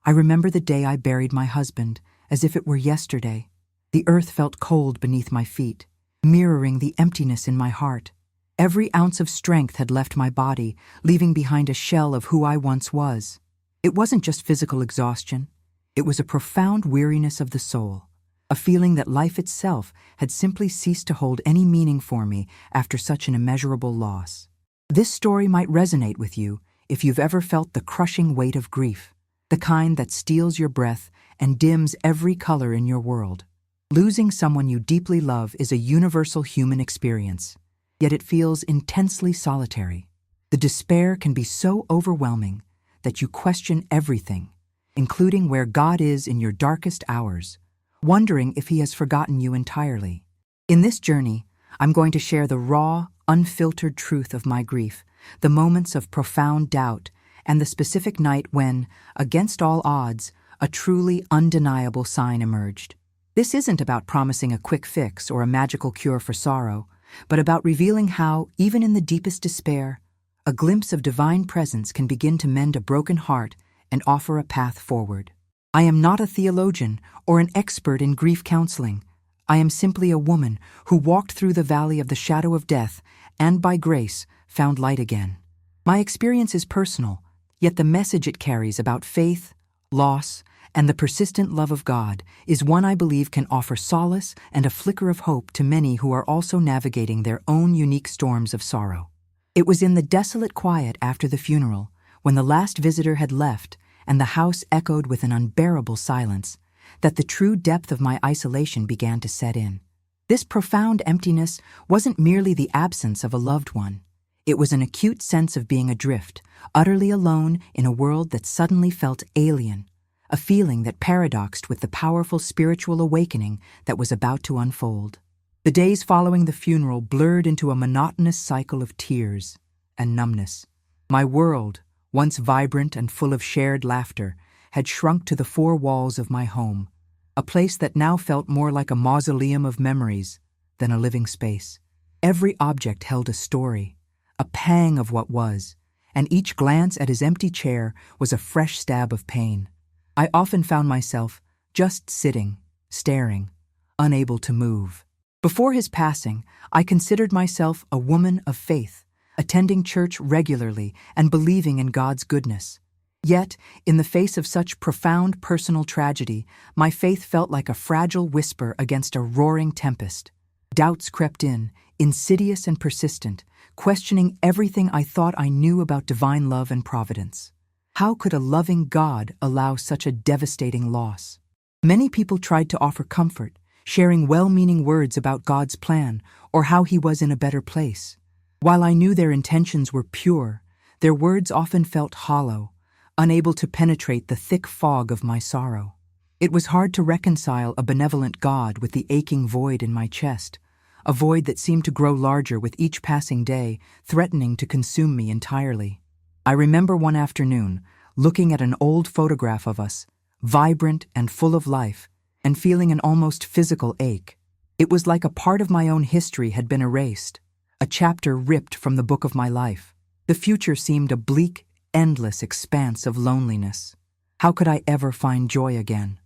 I remember the day I buried my husband, as if it were yesterday. The earth felt cold beneath my feet, mirroring the emptiness in my heart. Every ounce of strength had left my body, leaving behind a shell of who I once was. It wasn't just physical exhaustion. It was a profound weariness of the soul, a feeling that life itself had simply ceased to hold any meaning for me after such an immeasurable loss. This story might resonate with you if you've ever felt the crushing weight of grief, the kind that steals your breath and dims every color in your world. Losing someone you deeply love is a universal human experience, yet it feels intensely solitary. The despair can be so overwhelming that you question everything, including where God is in your darkest hours, wondering if He has forgotten you entirely. In this journey, I'm going to share the raw, unfiltered truth of my grief, the moments of profound doubt, and the specific night when, against all odds, a truly undeniable sign emerged. This isn't about promising a quick fix or a magical cure for sorrow, but about revealing how, even in the deepest despair, a glimpse of divine presence can begin to mend a broken heart and offer a path forward. I am not a theologian or an expert in grief counseling. I am simply a woman who walked through the valley of the shadow of death and, by grace, found light again. My experience is personal, yet the message it carries about faith, loss, and the persistent love of God is one I believe can offer solace and a flicker of hope to many who are also navigating their own unique storms of sorrow. It was in the desolate quiet after the funeral, when the last visitor had left and the house echoed with an unbearable silence, that the true depth of my isolation began to set in. This profound emptiness wasn't merely the absence of a loved one. It was an acute sense of being adrift, utterly alone in a world that suddenly felt alien, a feeling that paradoxed with the powerful spiritual awakening that was about to unfold. The days following the funeral blurred into a monotonous cycle of tears and numbness. My world, once vibrant and full of shared laughter, had shrunk to the four walls of my home, a place that now felt more like a mausoleum of memories than a living space. Every object held a story, a pang of what was, and each glance at his empty chair was a fresh stab of pain. I often found myself just sitting, staring, unable to move. Before his passing, I considered myself a woman of faith, attending church regularly and believing in God's goodness. Yet, in the face of such profound personal tragedy, my faith felt like a fragile whisper against a roaring tempest. Doubts crept in, insidious and persistent, questioning everything I thought I knew about divine love and providence. How could a loving God allow such a devastating loss? Many people tried to offer comfort, sharing well-meaning words about God's plan or how He was in a better place. While I knew their intentions were pure, their words often felt hollow, unable to penetrate the thick fog of my sorrow. It was hard to reconcile a benevolent God with the aching void in my chest, a void that seemed to grow larger with each passing day, threatening to consume me entirely. I remember one afternoon, looking at an old photograph of us, vibrant and full of life, and feeling an almost physical ache. It was like a part of my own history had been erased, a chapter ripped from the book of my life. The future seemed a bleak, endless expanse of loneliness. How could I ever find joy again?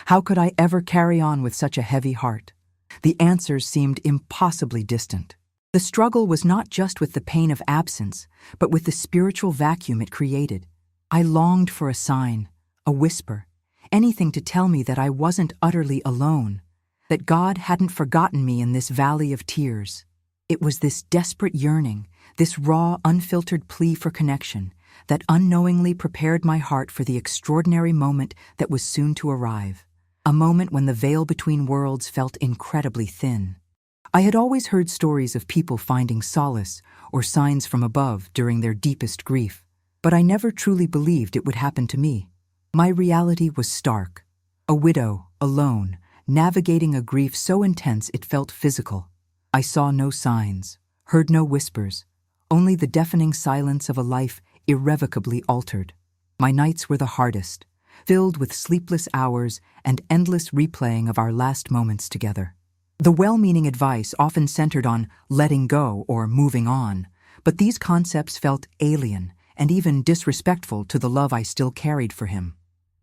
How could I ever carry on with such a heavy heart? The answers seemed impossibly distant. The struggle was not just with the pain of absence, but with the spiritual vacuum it created. I longed for a sign, a whisper, anything to tell me that I wasn't utterly alone, that God hadn't forgotten me in this valley of tears. It was this desperate yearning, this raw, unfiltered plea for connection, that unknowingly prepared my heart for the extraordinary moment that was soon to arrive, a moment when the veil between worlds felt incredibly thin. I had always heard stories of people finding solace or signs from above during their deepest grief, but I never truly believed it would happen to me. My reality was stark. A widow, alone, navigating a grief so intense it felt physical. I saw no signs, heard no whispers, only the deafening silence of a life irrevocably altered. My nights were the hardest, filled with sleepless hours and endless replaying of our last moments together. The well-meaning advice often centered on letting go or moving on, but these concepts felt alien and even disrespectful to the love I still carried for him.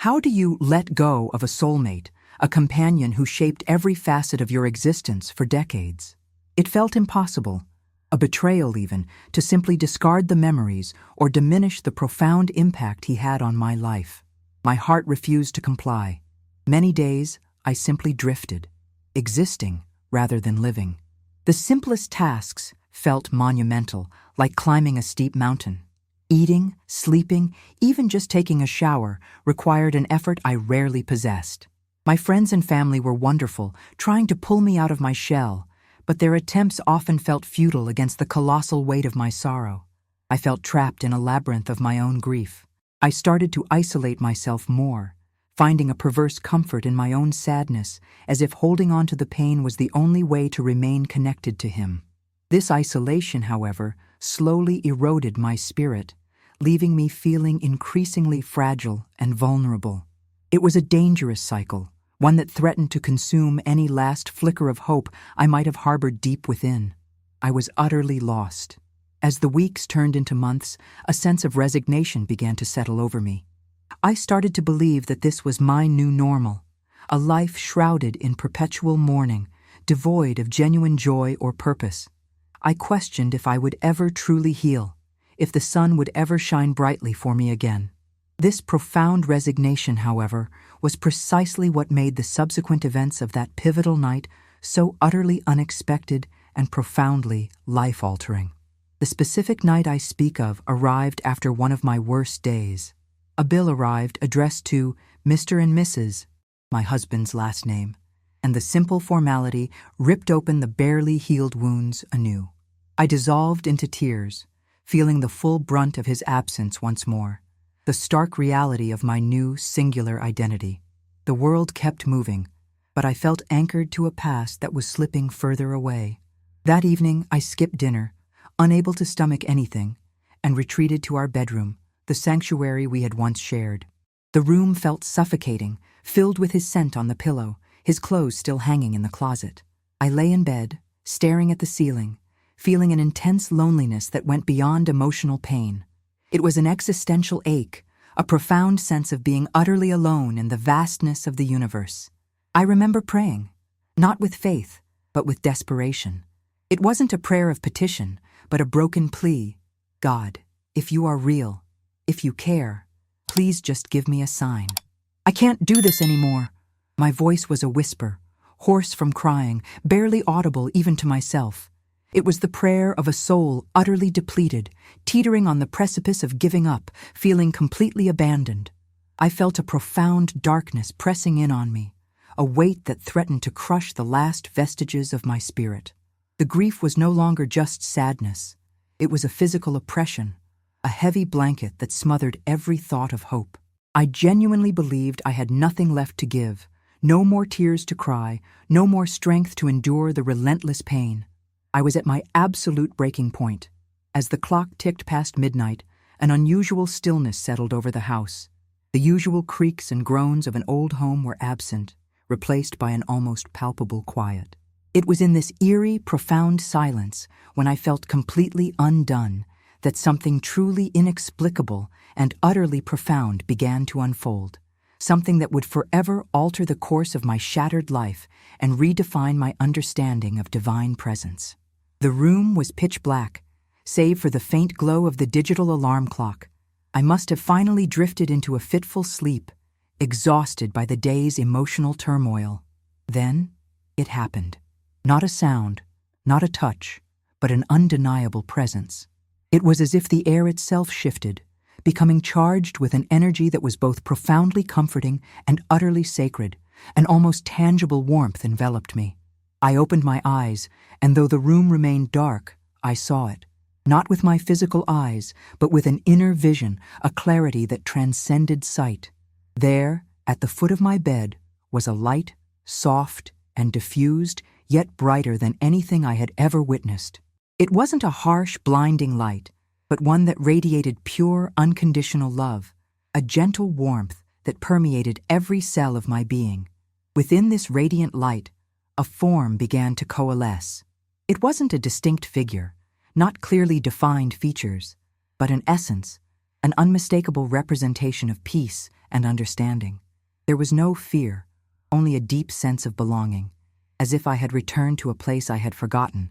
How do you let go of a soulmate, a companion who shaped every facet of your existence for decades? It felt impossible, a betrayal even, to simply discard the memories or diminish the profound impact he had on my life. My heart refused to comply. Many days, I simply drifted, existing rather than living. The simplest tasks felt monumental, like climbing a steep mountain. Eating, sleeping, even just taking a shower required an effort I rarely possessed. My friends and family were wonderful, trying to pull me out of my shell, but their attempts often felt futile against the colossal weight of my sorrow. I felt trapped in a labyrinth of my own grief. I started to isolate myself more, finding a perverse comfort in my own sadness, as if holding on to the pain was the only way to remain connected to him. This isolation, however, slowly eroded my spirit, leaving me feeling increasingly fragile and vulnerable. It was a dangerous cycle, one that threatened to consume any last flicker of hope I might have harbored deep within. I was utterly lost. As the weeks turned into months, a sense of resignation began to settle over me. I started to believe that this was my new normal, a life shrouded in perpetual mourning, devoid of genuine joy or purpose. I questioned if I would ever truly heal, if the sun would ever shine brightly for me again. This profound resignation, however, was precisely what made the subsequent events of that pivotal night so utterly unexpected and profoundly life-altering. The specific night I speak of arrived after one of my worst days. A bill arrived addressed to Mr. and Mrs., my husband's last name, and the simple formality ripped open the barely healed wounds anew. I dissolved into tears, feeling the full brunt of his absence once more, the stark reality of my new, singular identity. The world kept moving, but I felt anchored to a past that was slipping further away. That evening, I skipped dinner, unable to stomach anything, and retreated to our bedroom, the sanctuary we had once shared. The room felt suffocating, filled with his scent on the pillow, his clothes still hanging in the closet. I lay in bed, staring at the ceiling, feeling an intense loneliness that went beyond emotional pain. It was an existential ache, a profound sense of being utterly alone in the vastness of the universe. I remember praying, not with faith, but with desperation. It wasn't a prayer of petition, but a broken plea. God, if you are real, if you care, please just give me a sign. I can't do this anymore. My voice was a whisper, hoarse from crying, barely audible even to myself. It was the prayer of a soul utterly depleted, teetering on the precipice of giving up, feeling completely abandoned. I felt a profound darkness pressing in on me, a weight that threatened to crush the last vestiges of my spirit. The grief was no longer just sadness. It was a physical oppression, a heavy blanket that smothered every thought of hope. I genuinely believed I had nothing left to give, no more tears to cry, no more strength to endure the relentless pain. I was at my absolute breaking point. As the clock ticked past midnight, an unusual stillness settled over the house. The usual creaks and groans of an old home were absent, replaced by an almost palpable quiet. It was in this eerie, profound silence, when I felt completely undone, that something truly inexplicable and utterly profound began to unfold. Something that would forever alter the course of my shattered life and redefine my understanding of divine presence. The room was pitch black, save for the faint glow of the digital alarm clock. I must have finally drifted into a fitful sleep, exhausted by the day's emotional turmoil. Then, it happened. Not a sound, not a touch, but an undeniable presence. It was as if the air itself shifted, becoming charged with an energy that was both profoundly comforting and utterly sacred. An almost tangible warmth enveloped me. I opened my eyes, and though the room remained dark, I saw it. Not with my physical eyes, but with an inner vision, a clarity that transcended sight. There, at the foot of my bed, was a light, soft and diffused, yet brighter than anything I had ever witnessed. It wasn't a harsh, blinding light, but one that radiated pure, unconditional love, a gentle warmth that permeated every cell of my being. Within this radiant light, a form began to coalesce. It wasn't a distinct figure, not clearly defined features, but an essence, an unmistakable representation of peace and understanding. There was no fear, only a deep sense of belonging, as if I had returned to a place I had forgotten,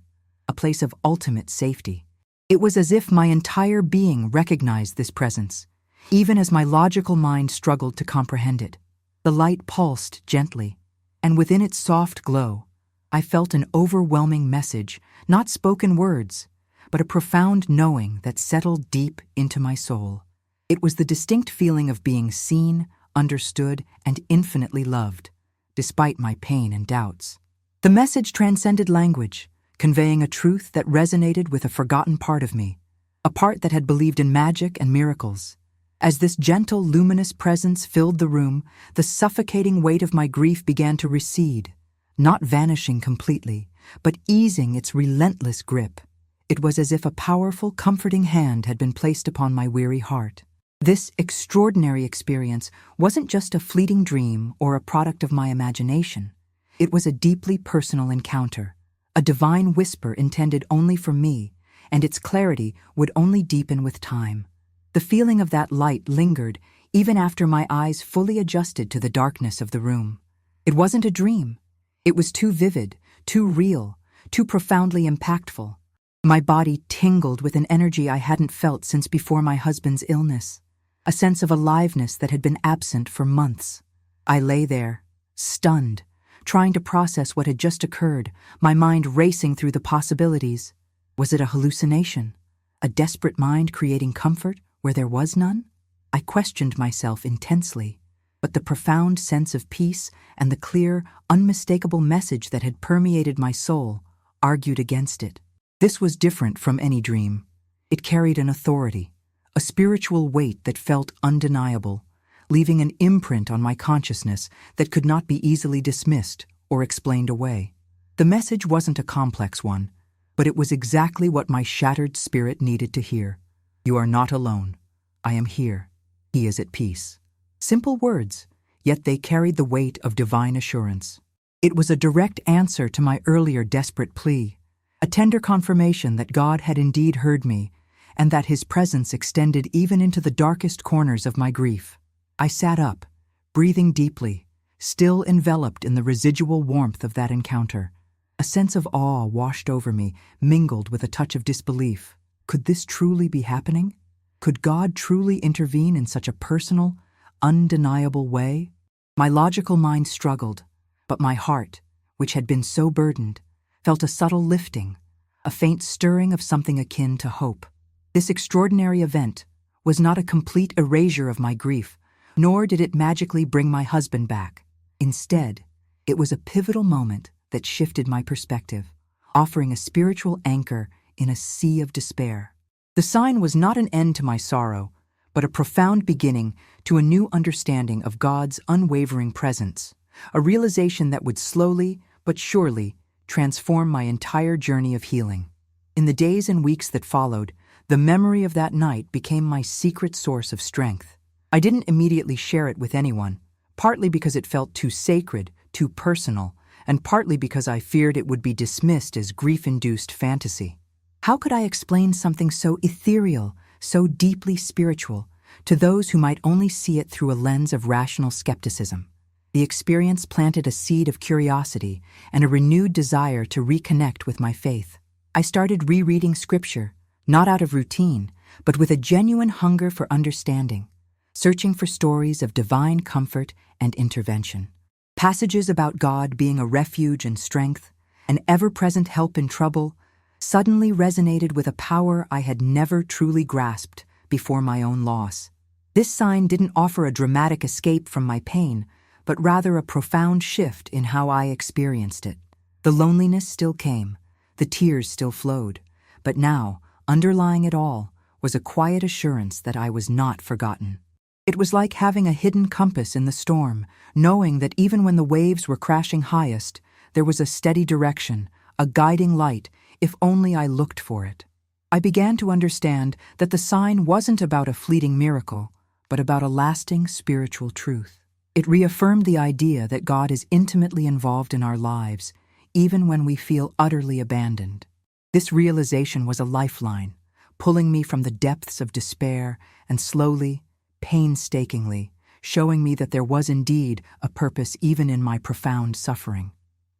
a place of ultimate safety. It was as if my entire being recognized this presence, even as my logical mind struggled to comprehend it. The light pulsed gently, and within its soft glow, I felt an overwhelming message, not spoken words, but a profound knowing that settled deep into my soul. It was the distinct feeling of being seen, understood, and infinitely loved, despite my pain and doubts. The message transcended language, conveying a truth that resonated with a forgotten part of me, a part that had believed in magic and miracles. As this gentle, luminous presence filled the room, the suffocating weight of my grief began to recede, not vanishing completely, but easing its relentless grip. It was as if a powerful, comforting hand had been placed upon my weary heart. This extraordinary experience wasn't just a fleeting dream or a product of my imagination. It was a deeply personal encounter, a divine whisper intended only for me, and its clarity would only deepen with time. The feeling of that light lingered even after my eyes fully adjusted to the darkness of the room. It wasn't a dream. It was too vivid, too real, too profoundly impactful. My body tingled with an energy I hadn't felt since before my husband's illness, a sense of aliveness that had been absent for months. I lay there, stunned, trying to process what had just occurred, my mind racing through the possibilities. Was it a hallucination? A desperate mind creating comfort where there was none? I questioned myself intensely, but the profound sense of peace and the clear, unmistakable message that had permeated my soul argued against it. This was different from any dream. It carried an authority, a spiritual weight that felt undeniable, leaving an imprint on my consciousness that could not be easily dismissed or explained away. The message wasn't a complex one, but it was exactly what my shattered spirit needed to hear. You are not alone. I am here. He is at peace. Simple words, yet they carried the weight of divine assurance. It was a direct answer to my earlier desperate plea, a tender confirmation that God had indeed heard me, and that His presence extended even into the darkest corners of my grief. I sat up, breathing deeply, still enveloped in the residual warmth of that encounter. A sense of awe washed over me, mingled with a touch of disbelief. Could this truly be happening? Could God truly intervene in such a personal, undeniable way? My logical mind struggled, but my heart, which had been so burdened, felt a subtle lifting, a faint stirring of something akin to hope. This extraordinary event was not a complete erasure of my grief, nor did it magically bring my husband back. Instead, it was a pivotal moment that shifted my perspective, offering a spiritual anchor in a sea of despair. The sign was not an end to my sorrow, but a profound beginning to a new understanding of God's unwavering presence, a realization that would slowly but surely transform my entire journey of healing. In the days and weeks that followed, the memory of that night became my secret source of strength. I didn't immediately share it with anyone, partly because it felt too sacred, too personal, and partly because I feared it would be dismissed as grief-induced fantasy. How could I explain something so ethereal, so deeply spiritual, to those who might only see it through a lens of rational skepticism? The experience planted a seed of curiosity and a renewed desire to reconnect with my faith. I started rereading Scripture, not out of routine, but with a genuine hunger for understanding, searching for stories of divine comfort and intervention. Passages about God being a refuge and strength, an ever-present help in trouble, suddenly resonated with a power I had never truly grasped before my own loss. This sign didn't offer a dramatic escape from my pain, but rather a profound shift in how I experienced it. The loneliness still came, the tears still flowed, but now, underlying it all, was a quiet assurance that I was not forgotten. It was like having a hidden compass in the storm, knowing that even when the waves were crashing highest, there was a steady direction, a guiding light, if only I looked for it. I began to understand that the sign wasn't about a fleeting miracle, but about a lasting spiritual truth. It reaffirmed the idea that God is intimately involved in our lives, even when we feel utterly abandoned. This realization was a lifeline, pulling me from the depths of despair and slowly, painstakingly, showing me that there was indeed a purpose even in my profound suffering.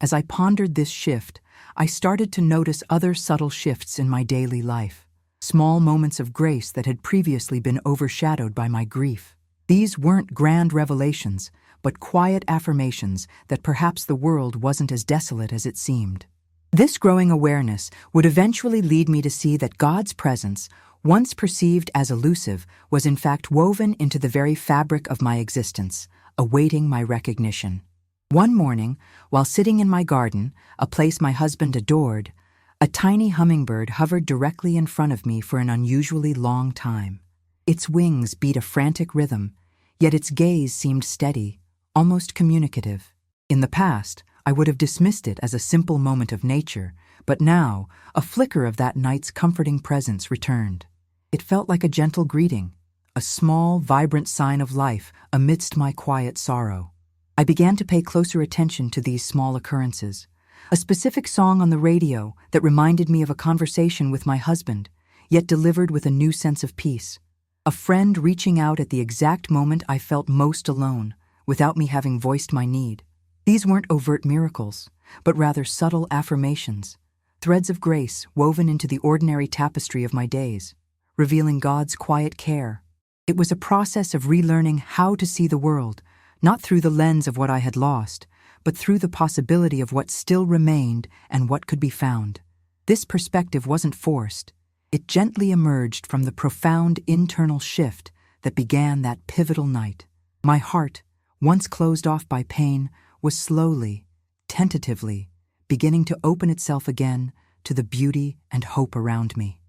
As I pondered this shift, I started to notice other subtle shifts in my daily life, small moments of grace that had previously been overshadowed by my grief. These weren't grand revelations, but quiet affirmations that perhaps the world wasn't as desolate as it seemed. This growing awareness would eventually lead me to see that God's presence, once perceived as elusive, was in fact woven into the very fabric of my existence, awaiting my recognition. One morning, while sitting in my garden, a place my husband adored, a tiny hummingbird hovered directly in front of me for an unusually long time. Its wings beat a frantic rhythm, yet its gaze seemed steady, almost communicative. In the past, I would have dismissed it as a simple moment of nature, but now, a flicker of that night's comforting presence returned. It felt like a gentle greeting, a small, vibrant sign of life amidst my quiet sorrow. I began to pay closer attention to these small occurrences. A specific song on the radio that reminded me of a conversation with my husband, yet delivered with a new sense of peace. A friend reaching out at the exact moment I felt most alone, without me having voiced my need. These weren't overt miracles, but rather subtle affirmations, threads of grace woven into the ordinary tapestry of my days, revealing God's quiet care. It was a process of relearning how to see the world, not through the lens of what I had lost, but through the possibility of what still remained and what could be found. This perspective wasn't forced. It gently emerged from the profound internal shift that began that pivotal night. My heart, once closed off by pain, was slowly, tentatively, beginning to open itself again to the beauty and hope around me.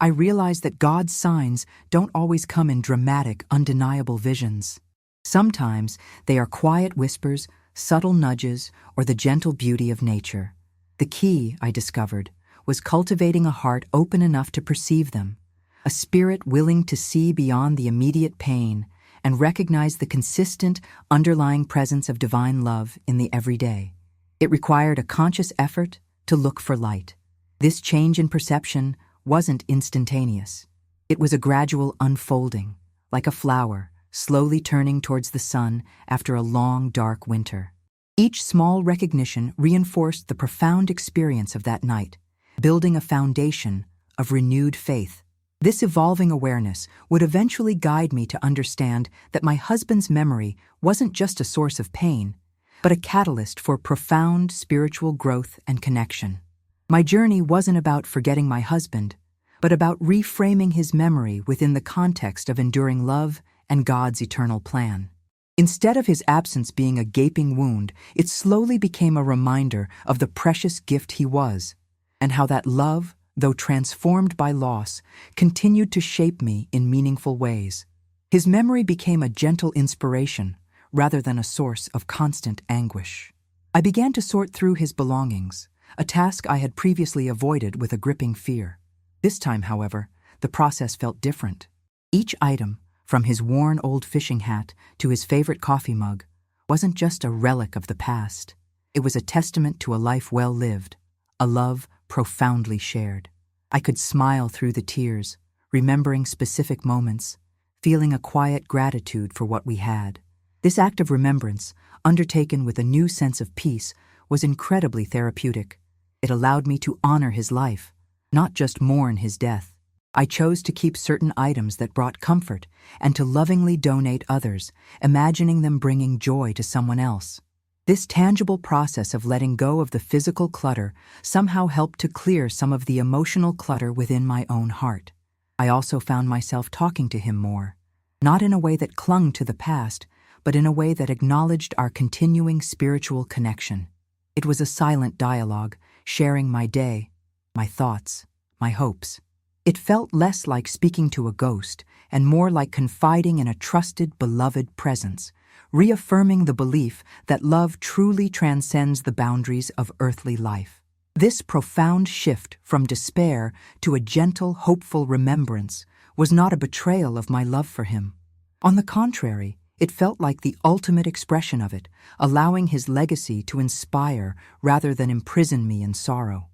I realized that God's signs don't always come in dramatic, undeniable visions. Sometimes they are quiet whispers, subtle nudges, or the gentle beauty of nature. The key, I discovered, was cultivating a heart open enough to perceive them, a spirit willing to see beyond the immediate pain and recognize the consistent, underlying presence of divine love in the everyday. It required a conscious effort to look for light. This change in perception wasn't instantaneous. It was a gradual unfolding, like a flower, slowly turning towards the sun after a long, dark winter. Each small recognition reinforced the profound experience of that night, building a foundation of renewed faith. This evolving awareness would eventually guide me to understand that my husband's memory wasn't just a source of pain, but a catalyst for profound spiritual growth and connection. My journey wasn't about forgetting my husband, but about reframing his memory within the context of enduring love and God's eternal plan. Instead of his absence being a gaping wound, it slowly became a reminder of the precious gift he was, and how that love, though transformed by loss, continued to shape me in meaningful ways. His memory became a gentle inspiration, rather than a source of constant anguish. I began to sort through his belongings, a task I had previously avoided with a gripping fear. This time, however, the process felt different. Each item, from his worn old fishing hat to his favorite coffee mug, wasn't just a relic of the past. It was a testament to a life well lived, a love profoundly shared. I could smile through the tears, remembering specific moments, feeling a quiet gratitude for what we had. This act of remembrance, undertaken with a new sense of peace, was incredibly therapeutic. It allowed me to honor his life, not just mourn his death. I chose to keep certain items that brought comfort and to lovingly donate others, imagining them bringing joy to someone else. This tangible process of letting go of the physical clutter somehow helped to clear some of the emotional clutter within my own heart. I also found myself talking to him more, not in a way that clung to the past, but in a way that acknowledged our continuing spiritual connection. It was a silent dialogue, sharing my day, my thoughts, my hopes. It felt less like speaking to a ghost and more like confiding in a trusted, beloved presence, reaffirming the belief that love truly transcends the boundaries of earthly life. This profound shift from despair to a gentle, hopeful remembrance was not a betrayal of my love for him. On the contrary, it felt like the ultimate expression of it, allowing his legacy to inspire rather than imprison me in sorrow.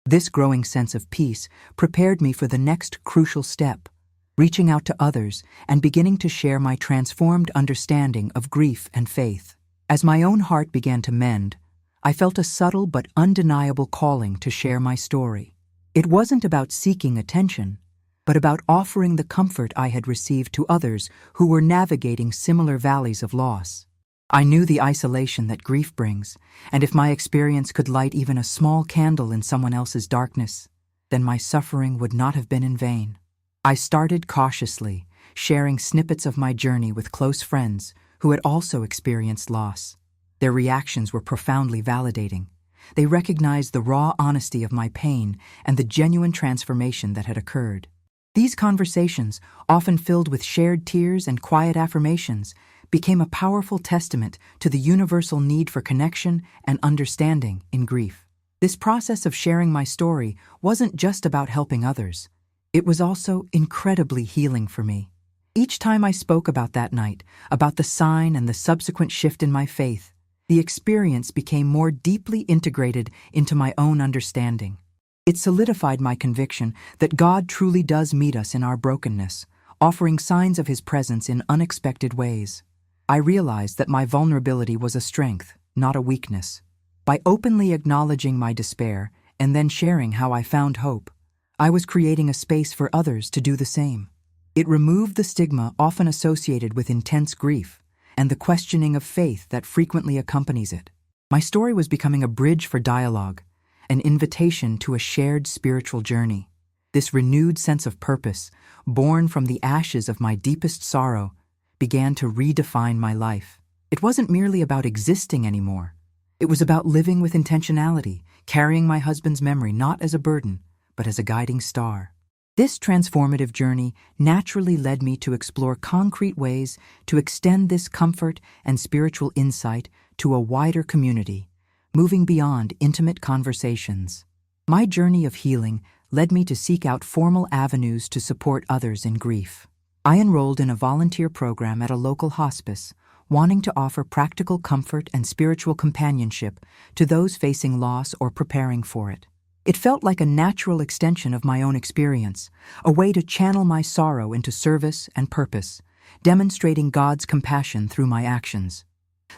This growing sense of peace prepared me for the next crucial step, reaching out to others and beginning to share my transformed understanding of grief and faith. As my own heart began to mend, I felt a subtle but undeniable calling to share my story. It wasn't about seeking attention, but about offering the comfort I had received to others who were navigating similar valleys of loss. I knew the isolation that grief brings, and if my experience could light even a small candle in someone else's darkness, then my suffering would not have been in vain. I started cautiously, sharing snippets of my journey with close friends who had also experienced loss. Their reactions were profoundly validating. They recognized the raw honesty of my pain and the genuine transformation that had occurred. These conversations, often filled with shared tears and quiet affirmations, became a powerful testament to the universal need for connection and understanding in grief. This process of sharing my story wasn't just about helping others. It was also incredibly healing for me. Each time I spoke about that night, about the sign and the subsequent shift in my faith, the experience became more deeply integrated into my own understanding. It solidified my conviction that God truly does meet us in our brokenness, offering signs of His presence in unexpected ways. I realized that my vulnerability was a strength, not a weakness. By openly acknowledging my despair and then sharing how I found hope, I was creating a space for others to do the same. It removed the stigma often associated with intense grief and the questioning of faith that frequently accompanies it. My story was becoming a bridge for dialogue, an invitation to a shared spiritual journey. This renewed sense of purpose, born from the ashes of my deepest sorrow, began to redefine my life. It wasn't merely about existing anymore. It was about living with intentionality, carrying my husband's memory not as a burden, but as a guiding star. This transformative journey naturally led me to explore concrete ways to extend this comfort and spiritual insight to a wider community, moving beyond intimate conversations. My journey of healing led me to seek out formal avenues to support others in grief. I enrolled in a volunteer program at a local hospice, wanting to offer practical comfort and spiritual companionship to those facing loss or preparing for it. It felt like a natural extension of my own experience, a way to channel my sorrow into service and purpose, demonstrating God's compassion through my actions.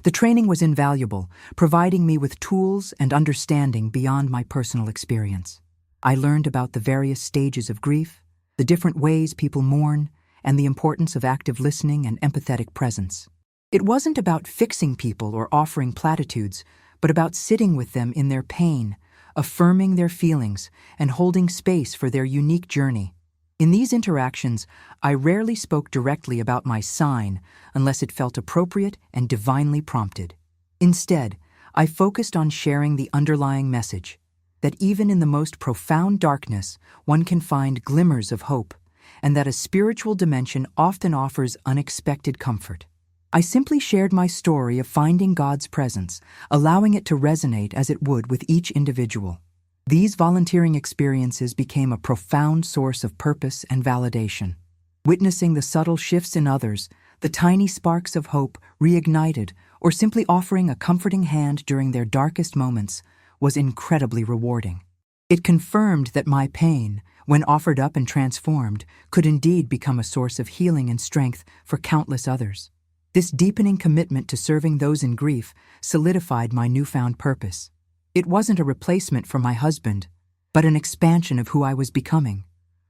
The training was invaluable, providing me with tools and understanding beyond my personal experience. I learned about the various stages of grief, the different ways people mourn, and the importance of active listening and empathetic presence. It wasn't about fixing people or offering platitudes, but about sitting with them in their pain, affirming their feelings, and holding space for their unique journey. In these interactions, I rarely spoke directly about my sign unless it felt appropriate and divinely prompted. Instead, I focused on sharing the underlying message, that even in the most profound darkness, one can find glimmers of hope, and that a spiritual dimension often offers unexpected comfort. I simply shared my story of finding God's presence, allowing it to resonate as it would with each individual. These volunteering experiences became a profound source of purpose and validation. Witnessing the subtle shifts in others, the tiny sparks of hope reignited, or simply offering a comforting hand during their darkest moments, was incredibly rewarding. It confirmed that my pain, when offered up and transformed, could indeed become a source of healing and strength for countless others. This deepening commitment to serving those in grief solidified my newfound purpose. It wasn't a replacement for my husband, but an expansion of who I was becoming.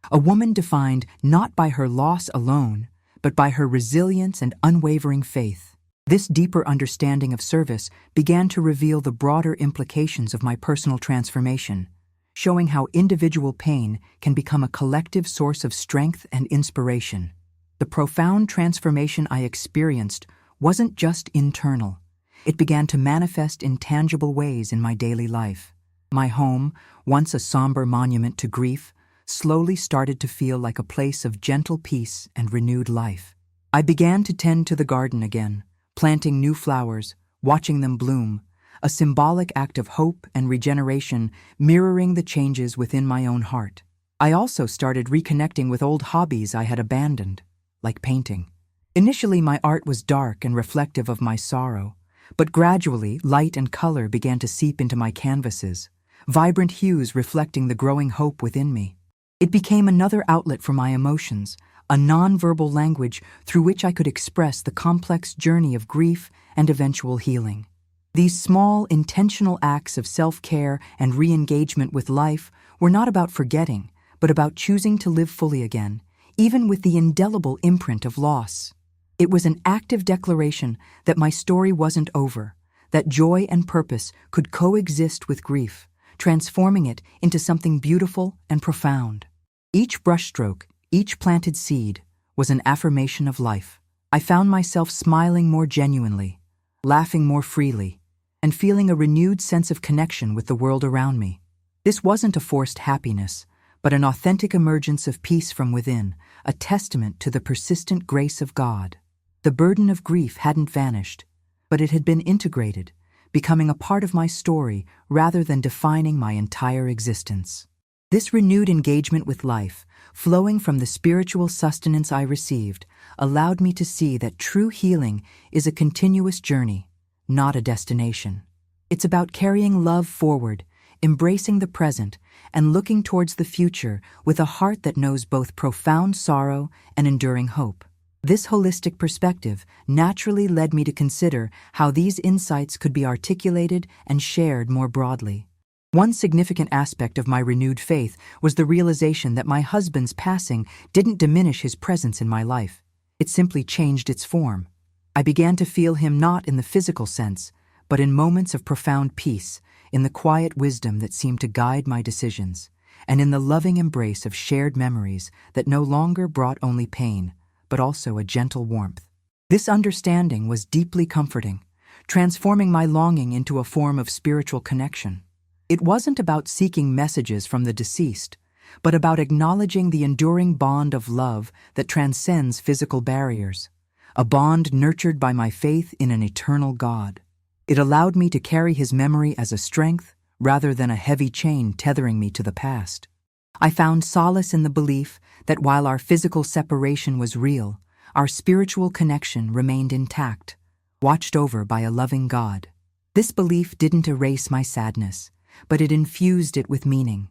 A woman defined not by her loss alone, but by her resilience and unwavering faith. This deeper understanding of service began to reveal the broader implications of my personal transformation, showing how individual pain can become a collective source of strength and inspiration. The profound transformation I experienced wasn't just internal. It began to manifest in tangible ways in my daily life. My home, once a somber monument to grief, slowly started to feel like a place of gentle peace and renewed life. I began to tend to the garden again, planting new flowers, watching them bloom, a symbolic act of hope and regeneration mirroring the changes within my own heart. I also started reconnecting with old hobbies I had abandoned, like painting. Initially, my art was dark and reflective of my sorrow, but gradually, light and color began to seep into my canvases, vibrant hues reflecting the growing hope within me. It became another outlet for my emotions, a nonverbal language through which I could express the complex journey of grief and eventual healing. These small, intentional acts of self-care and re-engagement with life were not about forgetting, but about choosing to live fully again, even with the indelible imprint of loss. It was an active declaration that my story wasn't over, that joy and purpose could coexist with grief, transforming it into something beautiful and profound. Each brushstroke, each planted seed, was an affirmation of life. I found myself smiling more genuinely, laughing more freely, and feeling a renewed sense of connection with the world around me. This wasn't a forced happiness, but an authentic emergence of peace from within, a testament to the persistent grace of God. The burden of grief hadn't vanished, but it had been integrated, becoming a part of my story rather than defining my entire existence. This renewed engagement with life, flowing from the spiritual sustenance I received, allowed me to see that true healing is a continuous journey, not a destination. It's about carrying love forward, embracing the present, and looking towards the future with a heart that knows both profound sorrow and enduring hope. This holistic perspective naturally led me to consider how these insights could be articulated and shared more broadly. One significant aspect of my renewed faith was the realization that my husband's passing didn't diminish his presence in my life. It simply changed its form. I began to feel him not in the physical sense, but in moments of profound peace, in the quiet wisdom that seemed to guide my decisions, and in the loving embrace of shared memories that no longer brought only pain, but also a gentle warmth. This understanding was deeply comforting, transforming my longing into a form of spiritual connection. It wasn't about seeking messages from the deceased, but about acknowledging the enduring bond of love that transcends physical barriers, a bond nurtured by my faith in an eternal God. It allowed me to carry his memory as a strength rather than a heavy chain tethering me to the past. I found solace in the belief that while our physical separation was real, our spiritual connection remained intact, watched over by a loving God. This belief didn't erase my sadness, but it infused it with meaning,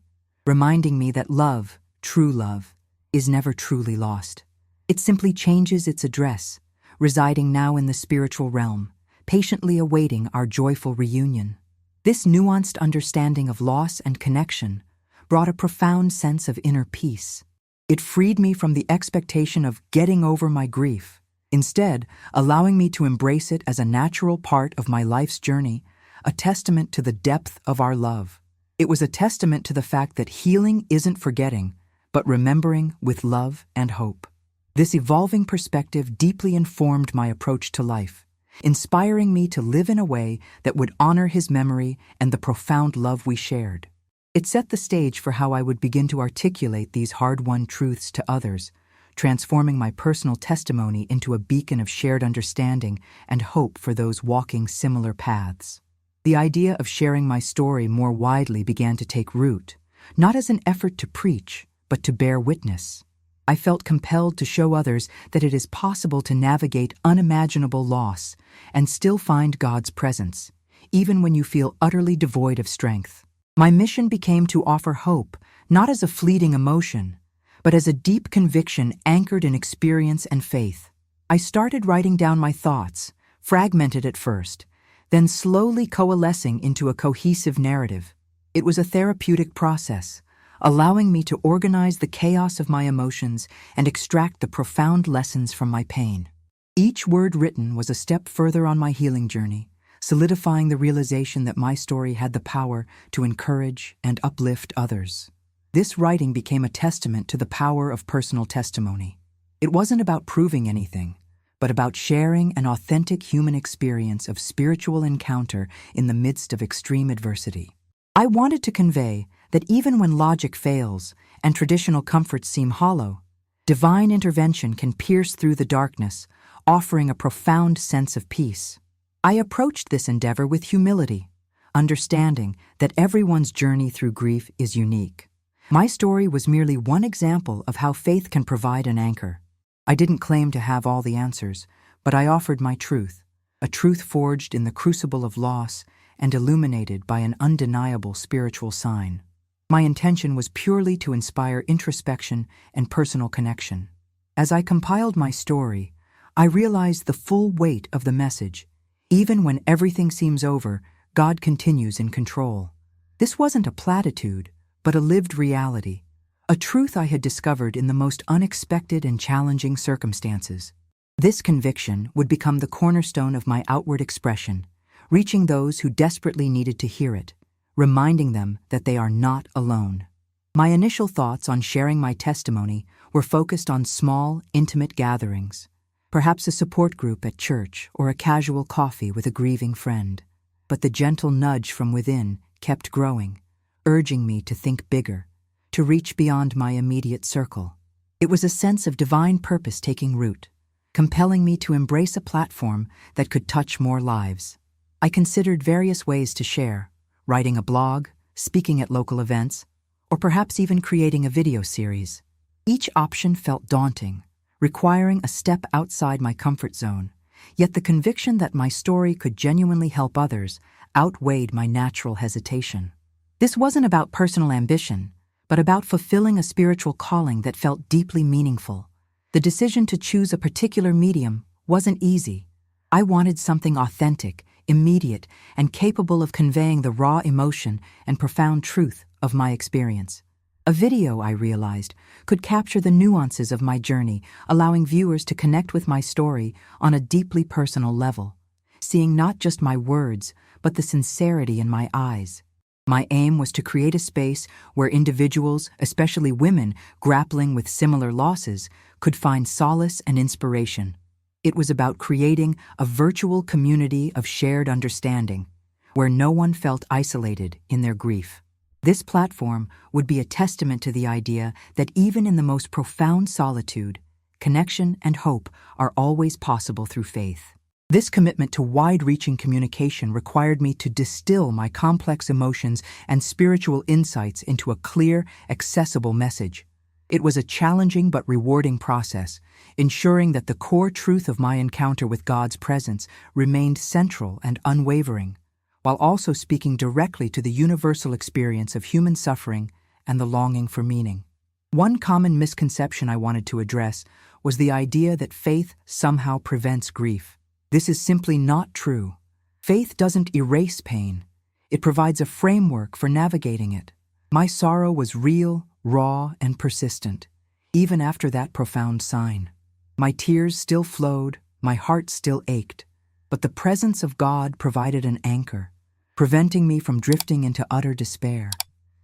reminding me that love, true love, is never truly lost. It simply changes its address, residing now in the spiritual realm, patiently awaiting our joyful reunion. This nuanced understanding of loss and connection brought a profound sense of inner peace. It freed me from the expectation of getting over my grief, instead allowing me to embrace it as a natural part of my life's journey, a testament to the depth of our love. It was a testament to the fact that healing isn't forgetting, but remembering with love and hope. This evolving perspective deeply informed my approach to life, inspiring me to live in a way that would honor his memory and the profound love we shared. It set the stage for how I would begin to articulate these hard-won truths to others, transforming my personal testimony into a beacon of shared understanding and hope for those walking similar paths. The idea of sharing my story more widely began to take root, not as an effort to preach, but to bear witness. I felt compelled to show others that it is possible to navigate unimaginable loss and still find God's presence, even when you feel utterly devoid of strength. My mission became to offer hope, not as a fleeting emotion, but as a deep conviction anchored in experience and faith. I started writing down my thoughts, fragmented at first, then slowly coalescing into a cohesive narrative. It was a therapeutic process, allowing me to organize the chaos of my emotions and extract the profound lessons from my pain. Each word written was a step further on my healing journey, solidifying the realization that my story had the power to encourage and uplift others. This writing became a testament to the power of personal testimony. It wasn't about proving anything, but about sharing an authentic human experience of spiritual encounter in the midst of extreme adversity. I wanted to convey that even when logic fails and traditional comforts seem hollow, divine intervention can pierce through the darkness, offering a profound sense of peace. I approached this endeavor with humility, understanding that everyone's journey through grief is unique. My story was merely one example of how faith can provide an anchor. I didn't claim to have all the answers, but I offered my truth, a truth forged in the crucible of loss and illuminated by an undeniable spiritual sign. My intention was purely to inspire introspection and personal connection. As I compiled my story, I realized the full weight of the message. Even when everything seems over, God continues in control. This wasn't a platitude, but a lived reality, a truth I had discovered in the most unexpected and challenging circumstances. This conviction would become the cornerstone of my outward expression, reaching those who desperately needed to hear it, reminding them that they are not alone. My initial thoughts on sharing my testimony were focused on small, intimate gatherings, perhaps a support group at church or a casual coffee with a grieving friend. But the gentle nudge from within kept growing, urging me to think bigger, to reach beyond my immediate circle. It was a sense of divine purpose taking root, compelling me to embrace a platform that could touch more lives. I considered various ways to share, writing a blog, speaking at local events, or perhaps even creating a video series. Each option felt daunting, requiring a step outside my comfort zone, yet the conviction that my story could genuinely help others outweighed my natural hesitation. This wasn't about personal ambition, but about fulfilling a spiritual calling that felt deeply meaningful. The decision to choose a particular medium wasn't easy. I wanted something authentic, immediate, and capable of conveying the raw emotion and profound truth of my experience. A video, I realized, could capture the nuances of my journey, allowing viewers to connect with my story on a deeply personal level, seeing not just my words, but the sincerity in my eyes. My aim was to create a space where individuals, especially women grappling with similar losses, could find solace and inspiration. It was about creating a virtual community of shared understanding, where no one felt isolated in their grief. This platform would be a testament to the idea that even in the most profound solitude, connection and hope are always possible through faith. This commitment to wide-reaching communication required me to distill my complex emotions and spiritual insights into a clear, accessible message. It was a challenging but rewarding process, ensuring that the core truth of my encounter with God's presence remained central and unwavering, while also speaking directly to the universal experience of human suffering and the longing for meaning. One common misconception I wanted to address was the idea that faith somehow prevents grief. This is simply not true. Faith doesn't erase pain. It provides a framework for navigating it. My sorrow was real, raw, and persistent, even after that profound sign. My tears still flowed, my heart still ached, but the presence of God provided an anchor, preventing me from drifting into utter despair.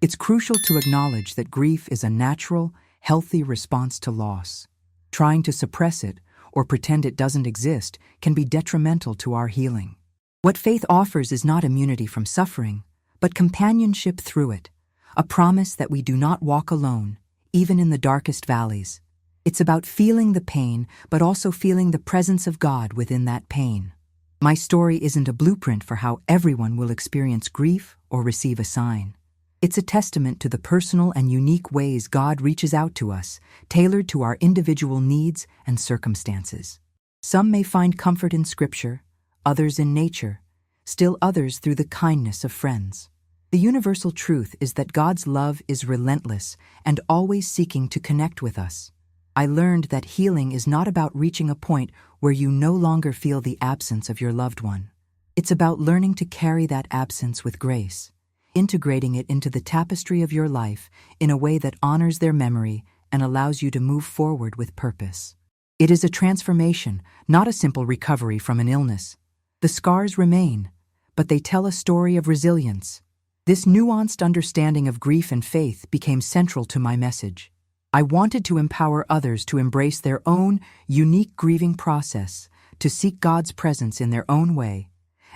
It's crucial to acknowledge that grief is a natural, healthy response to loss. Trying to suppress it or pretend it doesn't exist can be detrimental to our healing. What faith offers is not immunity from suffering, but companionship through it, a promise that we do not walk alone, even in the darkest valleys. It's about feeling the pain, but also feeling the presence of God within that pain. My story isn't a blueprint for how everyone will experience grief or receive a sign. It's a testament to the personal and unique ways God reaches out to us, tailored to our individual needs and circumstances. Some may find comfort in Scripture, others in nature, still others through the kindness of friends. The universal truth is that God's love is relentless and always seeking to connect with us. I learned that healing is not about reaching a point where you no longer feel the absence of your loved one. It's about learning to carry that absence with grace, integrating it into the tapestry of your life in a way that honors their memory and allows you to move forward with purpose. It is a transformation, not a simple recovery from an illness. The scars remain, but they tell a story of resilience. This nuanced understanding of grief and faith became central to my message. I wanted to empower others to embrace their own unique grieving process, to seek God's presence in their own way,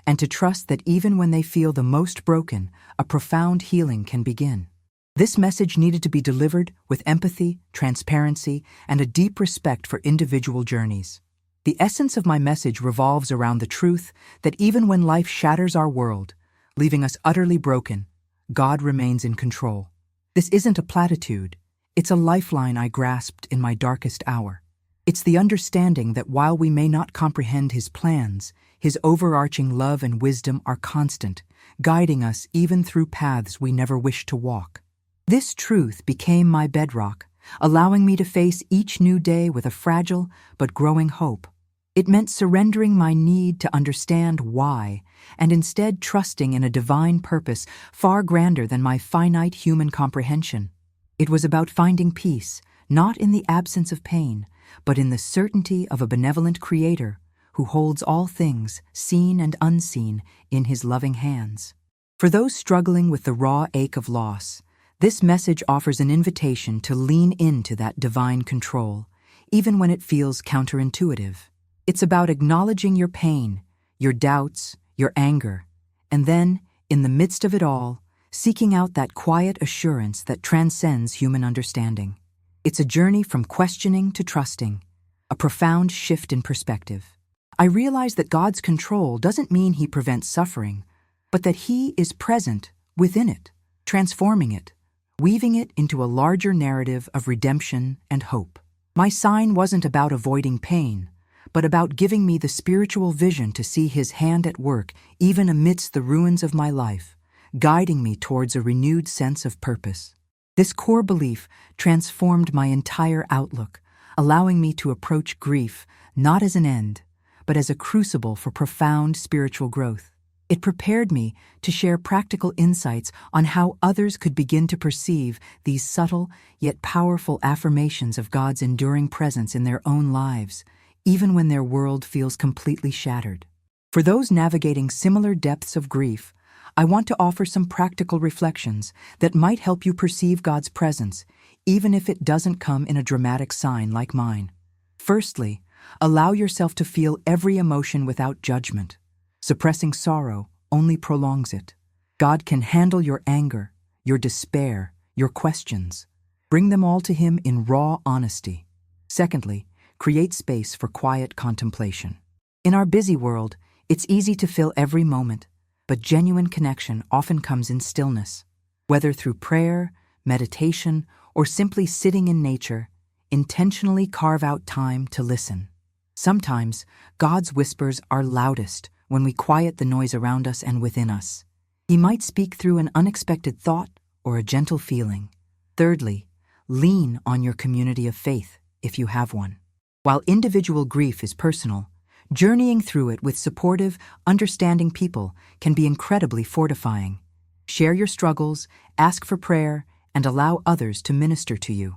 and to trust that even when they feel the most broken, a profound healing can begin. This message needed to be delivered with empathy, transparency, and a deep respect for individual journeys. The essence of my message revolves around the truth that even when life shatters our world, leaving us utterly broken, God remains in control. This isn't a platitude. It's a lifeline I grasped in my darkest hour. It's the understanding that while we may not comprehend His plans, His overarching love and wisdom are constant, guiding us even through paths we never wished to walk. This truth became my bedrock, allowing me to face each new day with a fragile but growing hope. It meant surrendering my need to understand why, and instead trusting in a divine purpose far grander than my finite human comprehension. It was about finding peace, not in the absence of pain, but in the certainty of a benevolent Creator who holds all things, seen and unseen, in His loving hands. For those struggling with the raw ache of loss, this message offers an invitation to lean into that divine control, even when it feels counterintuitive. It's about acknowledging your pain, your doubts, your anger, and then, in the midst of it all, seeking out that quiet assurance that transcends human understanding. It's a journey from questioning to trusting, a profound shift in perspective. I realize that God's control doesn't mean He prevents suffering, but that He is present within it, transforming it, weaving it into a larger narrative of redemption and hope. My sign wasn't about avoiding pain, but about giving me the spiritual vision to see His hand at work even amidst the ruins of my life, guiding me towards a renewed sense of purpose. This core belief transformed my entire outlook, allowing me to approach grief not as an end, but as a crucible for profound spiritual growth. It prepared me to share practical insights on how others could begin to perceive these subtle yet powerful affirmations of God's enduring presence in their own lives, even when their world feels completely shattered. For those navigating similar depths of grief, I want to offer some practical reflections that might help you perceive God's presence, even if it doesn't come in a dramatic sign like mine. Firstly, allow yourself to feel every emotion without judgment. Suppressing sorrow only prolongs it. God can handle your anger, your despair, your questions. Bring them all to Him in raw honesty. Secondly, create space for quiet contemplation. In our busy world, it's easy to fill every moment, but genuine connection often comes in stillness. Whether through prayer, meditation, or simply sitting in nature, intentionally carve out time to listen. Sometimes, God's whispers are loudest when we quiet the noise around us and within us. He might speak through an unexpected thought or a gentle feeling. Thirdly, lean on your community of faith if you have one. While individual grief is personal, journeying through it with supportive, understanding people can be incredibly fortifying. Share your struggles, ask for prayer, and allow others to minister to you.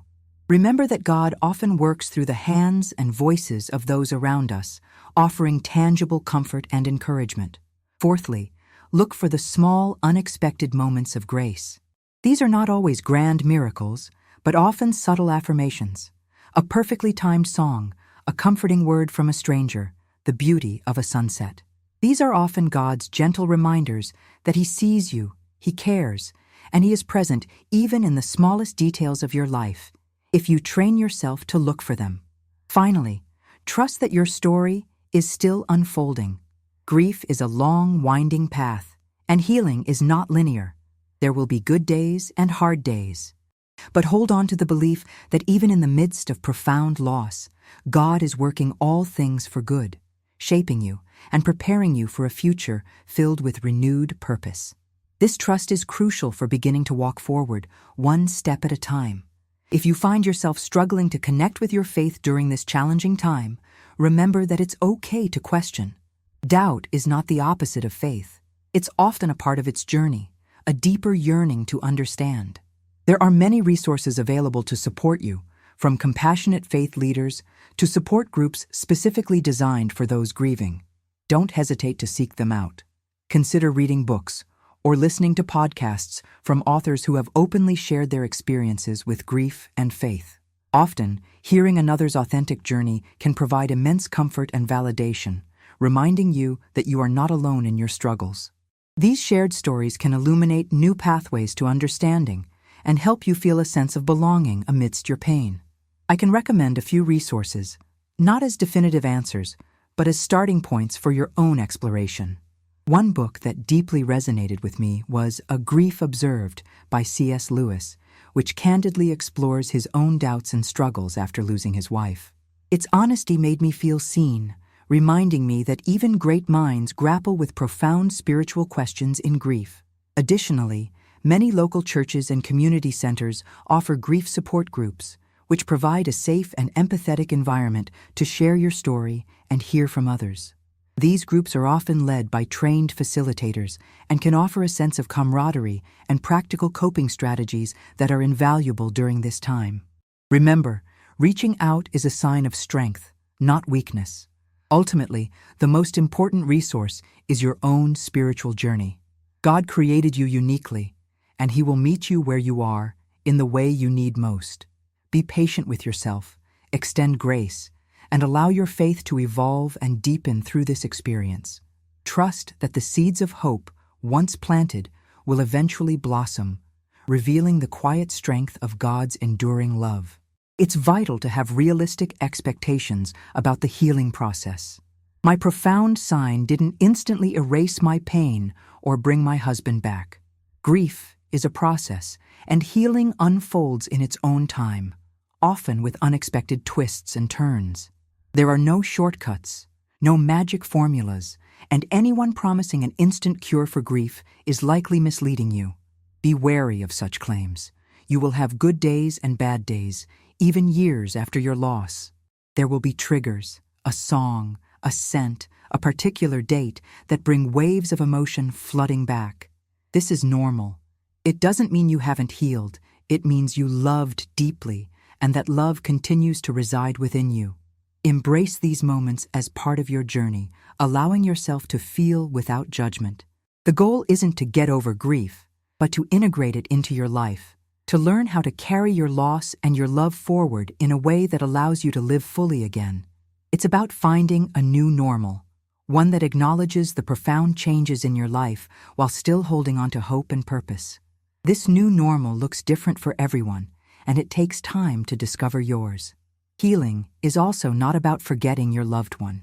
Remember that God often works through the hands and voices of those around us, offering tangible comfort and encouragement. Fourthly, look for the small, unexpected moments of grace. These are not always grand miracles, but often subtle affirmations. A perfectly timed song, a comforting word from a stranger, the beauty of a sunset. These are often God's gentle reminders that He sees you, He cares, and He is present even in the smallest details of your life, if you train yourself to look for them. Finally, trust that your story is still unfolding. Grief is a long, winding path, and healing is not linear. There will be good days and hard days. But hold on to the belief that even in the midst of profound loss, God is working all things for good, shaping you and preparing you for a future filled with renewed purpose. This trust is crucial for beginning to walk forward, one step at a time. If you find yourself struggling to connect with your faith during this challenging time, remember that it's okay to question. Doubt is not the opposite of faith. It's often a part of its journey, a deeper yearning to understand. There are many resources available to support you, from compassionate faith leaders to support groups specifically designed for those grieving. Don't hesitate to seek them out. Consider reading books or listening to podcasts from authors who have openly shared their experiences with grief and faith. Often, hearing another's authentic journey can provide immense comfort and validation, reminding you that you are not alone in your struggles. These shared stories can illuminate new pathways to understanding and help you feel a sense of belonging amidst your pain. I can recommend a few resources, not as definitive answers, but as starting points for your own exploration. One book that deeply resonated with me was A Grief Observed by C.S. Lewis, which candidly explores his own doubts and struggles after losing his wife. Its honesty made me feel seen, reminding me that even great minds grapple with profound spiritual questions in grief. Additionally, many local churches and community centers offer grief support groups, which provide a safe and empathetic environment to share your story and hear from others. These groups are often led by trained facilitators and can offer a sense of camaraderie and practical coping strategies that are invaluable during this time. Remember, reaching out is a sign of strength, not weakness. Ultimately, the most important resource is your own spiritual journey. God created you uniquely, and He will meet you where you are, in the way you need most. Be patient with yourself, extend grace, and allow your faith to evolve and deepen through this experience. Trust that the seeds of hope, once planted, will eventually blossom, revealing the quiet strength of God's enduring love. It's vital to have realistic expectations about the healing process. My profound sign didn't instantly erase my pain or bring my husband back. Grief is a process, and healing unfolds in its own time, often with unexpected twists and turns. There are no shortcuts, no magic formulas, and anyone promising an instant cure for grief is likely misleading you. Be wary of such claims. You will have good days and bad days, even years after your loss. There will be triggers, a song, a scent, a particular date that bring waves of emotion flooding back. This is normal. It doesn't mean you haven't healed. It means you loved deeply, and that love continues to reside within you. Embrace these moments as part of your journey, allowing yourself to feel without judgment. The goal isn't to get over grief, but to integrate it into your life, to learn how to carry your loss and your love forward in a way that allows you to live fully again. It's about finding a new normal, one that acknowledges the profound changes in your life while still holding on to hope and purpose. This new normal looks different for everyone, and it takes time to discover yours. Healing is also not about forgetting your loved one.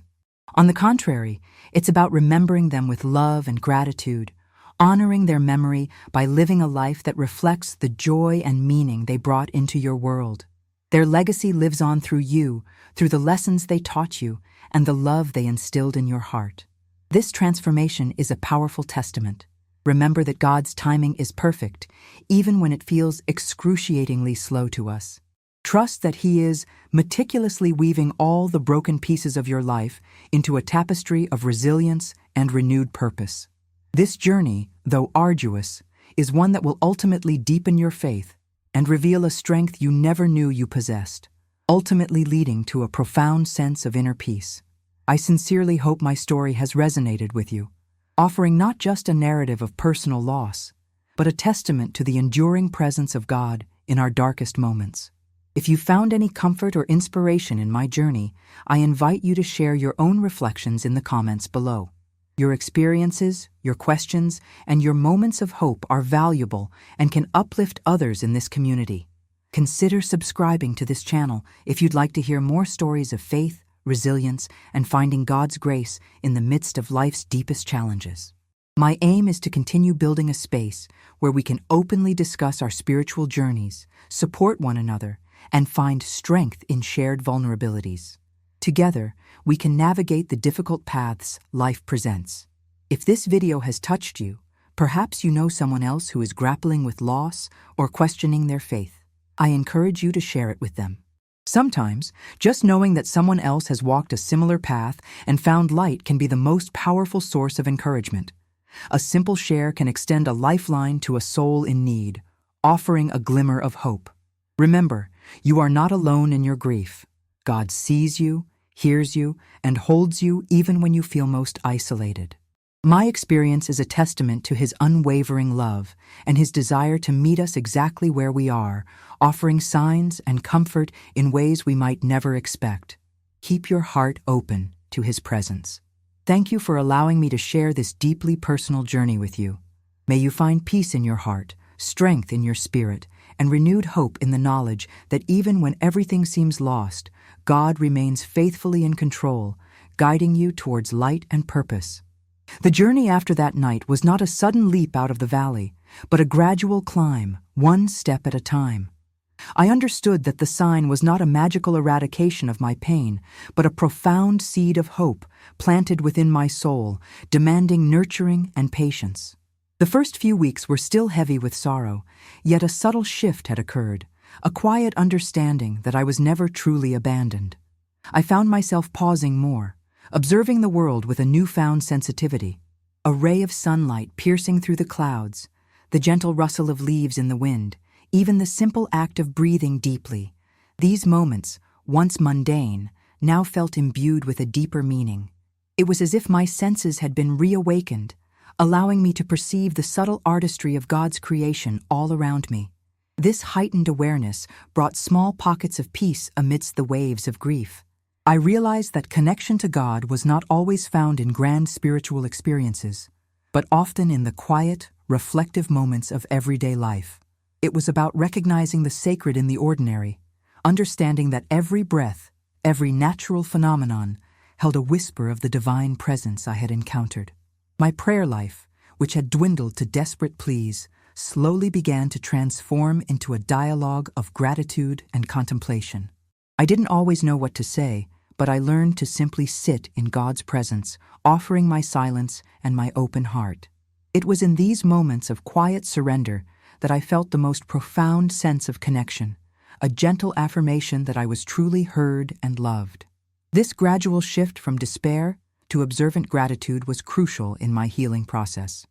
On the contrary, it's about remembering them with love and gratitude, honoring their memory by living a life that reflects the joy and meaning they brought into your world. Their legacy lives on through you, through the lessons they taught you, and the love they instilled in your heart. This transformation is a powerful testament. Remember that God's timing is perfect, even when it feels excruciatingly slow to us. Trust that He is meticulously weaving all the broken pieces of your life into a tapestry of resilience and renewed purpose. This journey, though arduous, is one that will ultimately deepen your faith and reveal a strength you never knew you possessed, ultimately leading to a profound sense of inner peace. I sincerely hope my story has resonated with you, offering not just a narrative of personal loss, but a testament to the enduring presence of God in our darkest moments. If you found any comfort or inspiration in my journey, I invite you to share your own reflections in the comments below. Your experiences, your questions, and your moments of hope are valuable and can uplift others in this community. Consider subscribing to this channel if you'd like to hear more stories of faith, resilience, and finding God's grace in the midst of life's deepest challenges. My aim is to continue building a space where we can openly discuss our spiritual journeys, support one another, and find strength in shared vulnerabilities. Together, we can navigate the difficult paths life presents. If this video has touched you, perhaps you know someone else who is grappling with loss or questioning their faith. I encourage you to share it with them. Sometimes, just knowing that someone else has walked a similar path and found light can be the most powerful source of encouragement. A simple share can extend a lifeline to a soul in need, offering a glimmer of hope. Remember, you are not alone in your grief. God sees you, hears you, and holds you even when you feel most isolated. My experience is a testament to His unwavering love and His desire to meet us exactly where we are, offering signs and comfort in ways we might never expect. Keep your heart open to His presence. Thank you for allowing me to share this deeply personal journey with you. May you find peace in your heart, strength in your spirit, and renewed hope in the knowledge that even when everything seems lost, God remains faithfully in control, guiding you towards light and purpose. The journey after that night was not a sudden leap out of the valley, but a gradual climb, one step at a time. I understood that the sign was not a magical eradication of my pain, but a profound seed of hope planted within my soul, demanding nurturing and patience. The first few weeks were still heavy with sorrow, yet a subtle shift had occurred, a quiet understanding that I was never truly abandoned. I found myself pausing more, observing the world with a newfound sensitivity. A ray of sunlight piercing through the clouds, the gentle rustle of leaves in the wind, even the simple act of breathing deeply. These moments, once mundane, now felt imbued with a deeper meaning. It was as if my senses had been reawakened, allowing me to perceive the subtle artistry of God's creation all around me. This heightened awareness brought small pockets of peace amidst the waves of grief. I realized that connection to God was not always found in grand spiritual experiences, but often in the quiet, reflective moments of everyday life. It was about recognizing the sacred in the ordinary, understanding that every breath, every natural phenomenon, held a whisper of the divine presence I had encountered. My prayer life, which had dwindled to desperate pleas, slowly began to transform into a dialogue of gratitude and contemplation. I didn't always know what to say, but I learned to simply sit in God's presence, offering my silence and my open heart. It was in these moments of quiet surrender that I felt the most profound sense of connection, a gentle affirmation that I was truly heard and loved. This gradual shift from despair to observant gratitude was crucial in my healing process.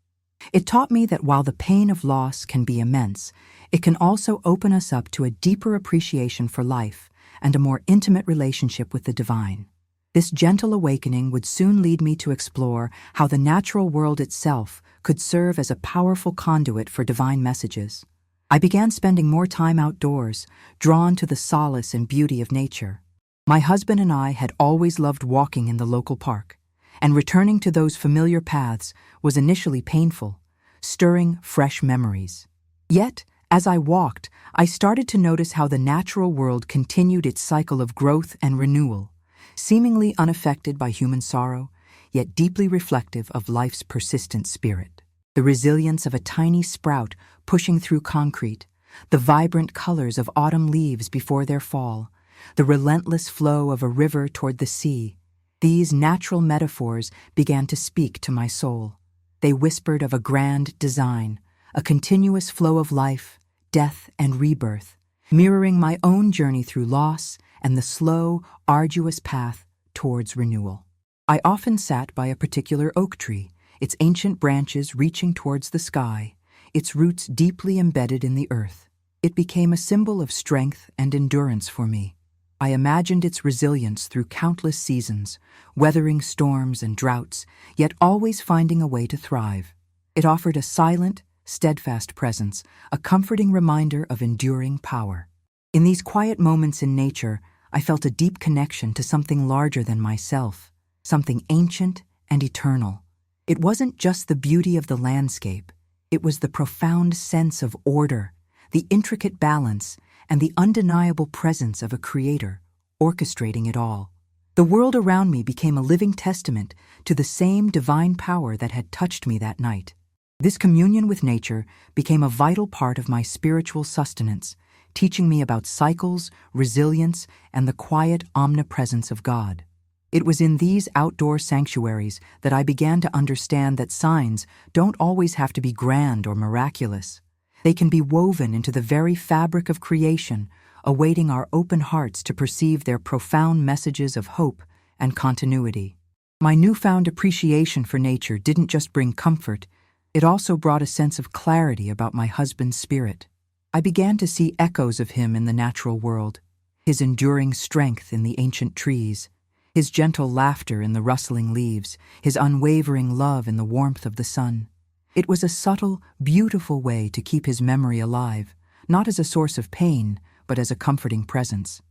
It taught me that while the pain of loss can be immense, it can also open us up to a deeper appreciation for life and a more intimate relationship with the divine. This gentle awakening would soon lead me to explore how the natural world itself could serve as a powerful conduit for divine messages. I began spending more time outdoors, drawn to the solace and beauty of nature. My husband and I had always loved walking in the local park, and returning to those familiar paths was initially painful, stirring fresh memories. Yet, as I walked, I started to notice how the natural world continued its cycle of growth and renewal, seemingly unaffected by human sorrow, yet deeply reflective of life's persistent spirit. The resilience of a tiny sprout pushing through concrete, the vibrant colors of autumn leaves before their fall, the relentless flow of a river toward the sea. These natural metaphors began to speak to my soul. They whispered of a grand design, a continuous flow of life, death, and rebirth, mirroring my own journey through loss and the slow, arduous path towards renewal. I often sat by a particular oak tree, its ancient branches reaching towards the sky, its roots deeply embedded in the earth. It became a symbol of strength and endurance for me. I imagined its resilience through countless seasons, weathering storms and droughts, yet always finding a way to thrive. It offered a silent, steadfast presence, a comforting reminder of enduring power. In these quiet moments in nature, I felt a deep connection to something larger than myself, something ancient and eternal. It wasn't just the beauty of the landscape, it was the profound sense of order, the intricate balance, and the undeniable presence of a creator, orchestrating it all. The world around me became a living testament to the same divine power that had touched me that night. This communion with nature became a vital part of my spiritual sustenance, teaching me about cycles, resilience, and the quiet omnipresence of God. It was in these outdoor sanctuaries that I began to understand that signs don't always have to be grand or miraculous. They can be woven into the very fabric of creation, awaiting our open hearts to perceive their profound messages of hope and continuity. My newfound appreciation for nature didn't just bring comfort, it also brought a sense of clarity about my husband's spirit. I began to see echoes of him in the natural world, his enduring strength in the ancient trees, his gentle laughter in the rustling leaves, his unwavering love in the warmth of the sun. It was a subtle, beautiful way to keep his memory alive, not as a source of pain, but as a comforting presence.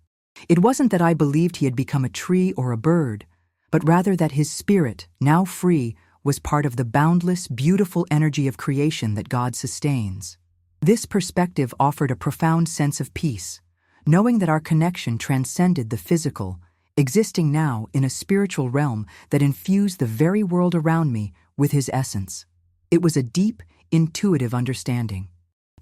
It wasn't that I believed he had become a tree or a bird, but rather that his spirit, now free, was part of the boundless, beautiful energy of creation that God sustains. This perspective offered a profound sense of peace, knowing that our connection transcended the physical, existing now in a spiritual realm that infused the very world around me with his essence. It was a deep, intuitive understanding.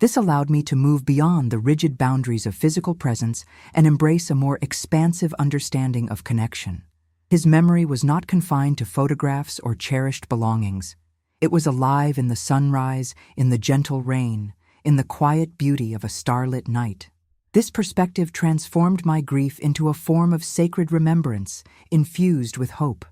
This allowed me to move beyond the rigid boundaries of physical presence and embrace a more expansive understanding of connection. His memory was not confined to photographs or cherished belongings. It was alive in the sunrise, in the gentle rain, in the quiet beauty of a starlit night. This perspective transformed my grief into a form of sacred remembrance, infused with hope.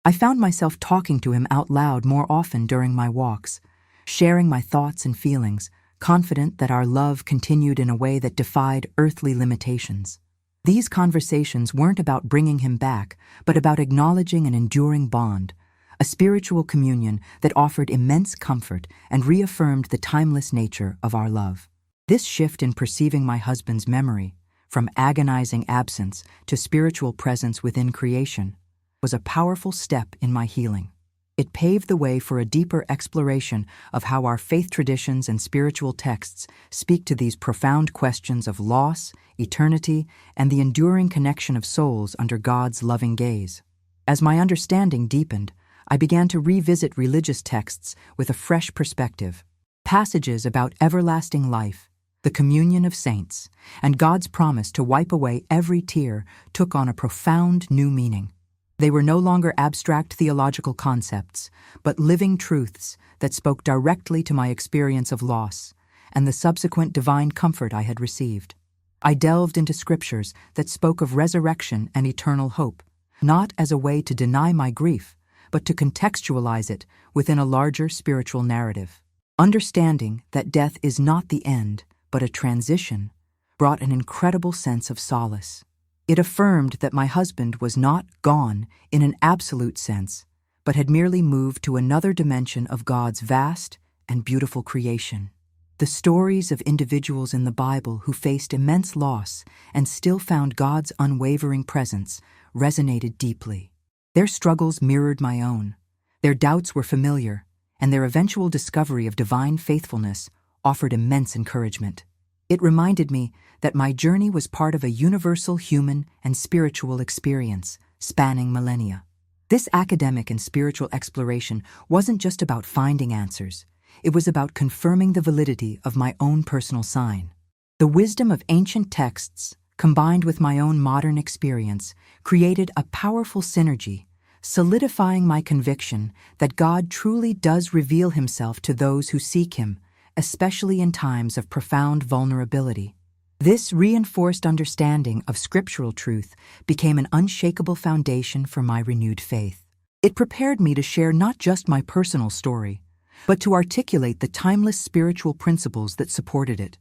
I found myself talking to him out loud more often during my walks, sharing my thoughts and feelings, confident that our love continued in a way that defied earthly limitations. These conversations weren't about bringing him back, but about acknowledging an enduring bond, a spiritual communion that offered immense comfort and reaffirmed the timeless nature of our love. This shift in perceiving my husband's memory, from agonizing absence to spiritual presence within creation, was a powerful step in my healing. It paved the way for a deeper exploration of how our faith traditions and spiritual texts speak to these profound questions of loss, eternity, and the enduring connection of souls under God's loving gaze. As my understanding deepened, I began to revisit religious texts with a fresh perspective. Passages about everlasting life, the communion of saints, and God's promise to wipe away every tear took on a profound new meaning. They were no longer abstract theological concepts, but living truths that spoke directly to my experience of loss and the subsequent divine comfort I had received. I delved into scriptures that spoke of resurrection and eternal hope, not as a way to deny my grief, but to contextualize it within a larger spiritual narrative. Understanding that death is not the end, but a transition, brought an incredible sense of solace. It affirmed that my husband was not gone in an absolute sense, but had merely moved to another dimension of God's vast and beautiful creation. The stories of individuals in the Bible who faced immense loss and still found God's unwavering presence resonated deeply. Their struggles mirrored my own, their doubts were familiar, and their eventual discovery of divine faithfulness offered immense encouragement. It reminded me that my journey was part of a universal human and spiritual experience spanning millennia. This academic and spiritual exploration wasn't just about finding answers. It was about confirming the validity of my own personal sign. The wisdom of ancient texts, combined with my own modern experience, created a powerful synergy, solidifying my conviction that God truly does reveal himself to those who seek him, especially in times of profound vulnerability. This reinforced understanding of scriptural truth became an unshakable foundation for my renewed faith. It prepared me to share not just my personal story, but to articulate the timeless spiritual principles that supported it,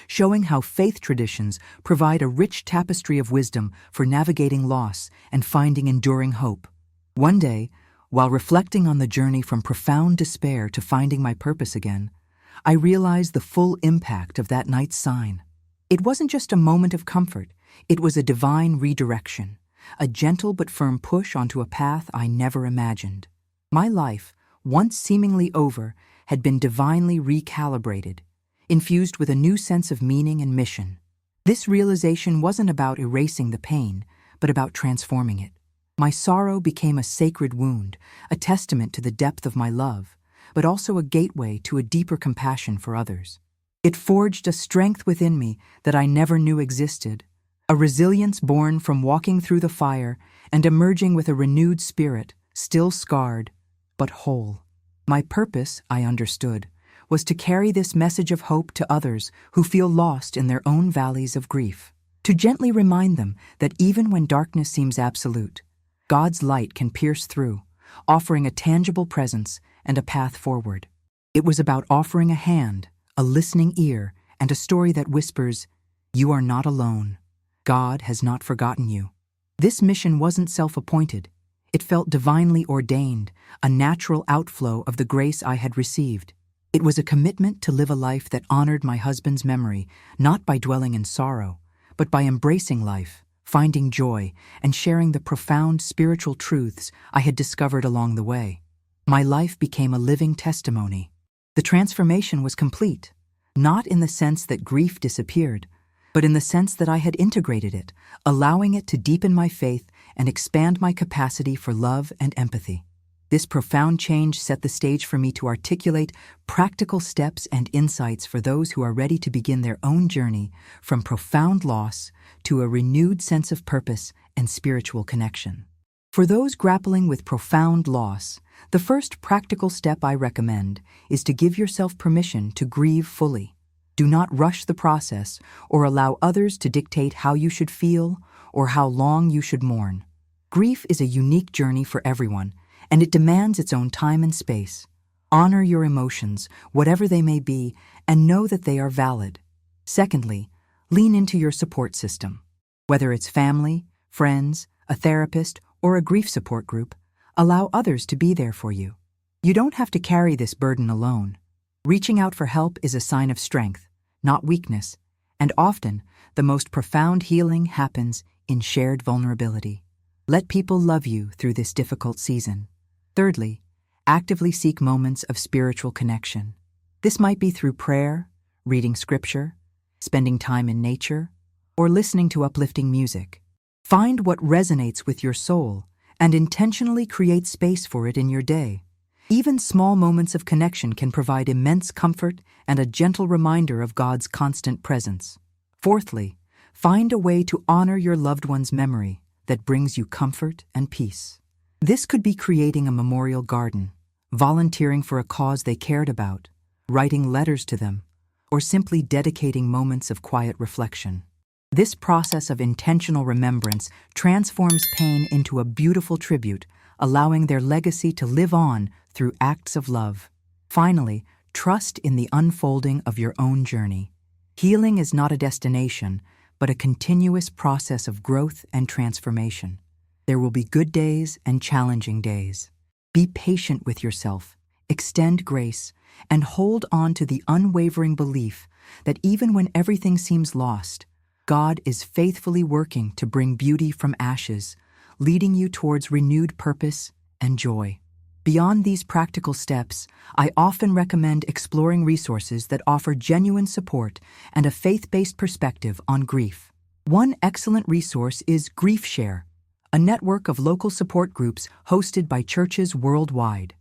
showing how faith traditions provide a rich tapestry of wisdom for navigating loss and finding enduring hope. One day, while reflecting on the journey from profound despair to finding my purpose again, I realized the full impact of that night's sign. It wasn't just a moment of comfort, it was a divine redirection, a gentle but firm push onto a path I never imagined. My life, once seemingly over, had been divinely recalibrated, infused with a new sense of meaning and mission. This realization wasn't about erasing the pain, but about transforming it. My sorrow became a sacred wound, a testament to the depth of my love, but also a gateway to a deeper compassion for others. It forged a strength within me that I never knew existed, a resilience born from walking through the fire and emerging with a renewed spirit, still scarred, but whole. My purpose, I understood, was to carry this message of hope to others who feel lost in their own valleys of grief, to gently remind them that even when darkness seems absolute, God's light can pierce through, offering a tangible presence and a path forward. It was about offering a hand, a listening ear, and a story that whispers, "You are not alone. God has not forgotten you." This mission wasn't self-appointed. It felt divinely ordained, a natural outflow of the grace I had received. It was a commitment to live a life that honored my husband's memory, not by dwelling in sorrow, but by embracing life, finding joy, and sharing the profound spiritual truths I had discovered along the way. My life became a living testimony. The transformation was complete, not in the sense that grief disappeared, but in the sense that I had integrated it, allowing it to deepen my faith and expand my capacity for love and empathy. This profound change set the stage for me to articulate practical steps and insights for those who are ready to begin their own journey from profound loss to a renewed sense of purpose and spiritual connection. For those grappling with profound loss, the first practical step I recommend is to give yourself permission to grieve fully. Do not rush the process or allow others to dictate how you should feel or how long you should mourn. Grief is a unique journey for everyone, and it demands its own time and space. Honor your emotions, whatever they may be, and know that they are valid. Secondly, lean into your support system. Whether it's family, friends, a therapist, or a grief support group, allow others to be there for you. You don't have to carry this burden alone. Reaching out for help is a sign of strength, not weakness, and often the most profound healing happens in shared vulnerability. Let people love you through this difficult season. Thirdly, actively seek moments of spiritual connection. This might be through prayer, reading scripture, spending time in nature, or listening to uplifting music. Find what resonates with your soul and intentionally create space for it in your day. Even small moments of connection can provide immense comfort and a gentle reminder of God's constant presence. Fourthly, find a way to honor your loved one's memory that brings you comfort and peace. This could be creating a memorial garden, volunteering for a cause they cared about, writing letters to them, or simply dedicating moments of quiet reflection. This process of intentional remembrance transforms pain into a beautiful tribute, allowing their legacy to live on through acts of love. Finally, trust in the unfolding of your own journey. Healing is not a destination, but a continuous process of growth and transformation. There will be good days and challenging days. Be patient with yourself, extend grace, and hold on to the unwavering belief that even when everything seems lost, God is faithfully working to bring beauty from ashes, leading you towards renewed purpose and joy. Beyond these practical steps, I often recommend exploring resources that offer genuine support and a faith-based perspective on grief. One excellent resource is Grief Share, a network of local support groups hosted by churches worldwide.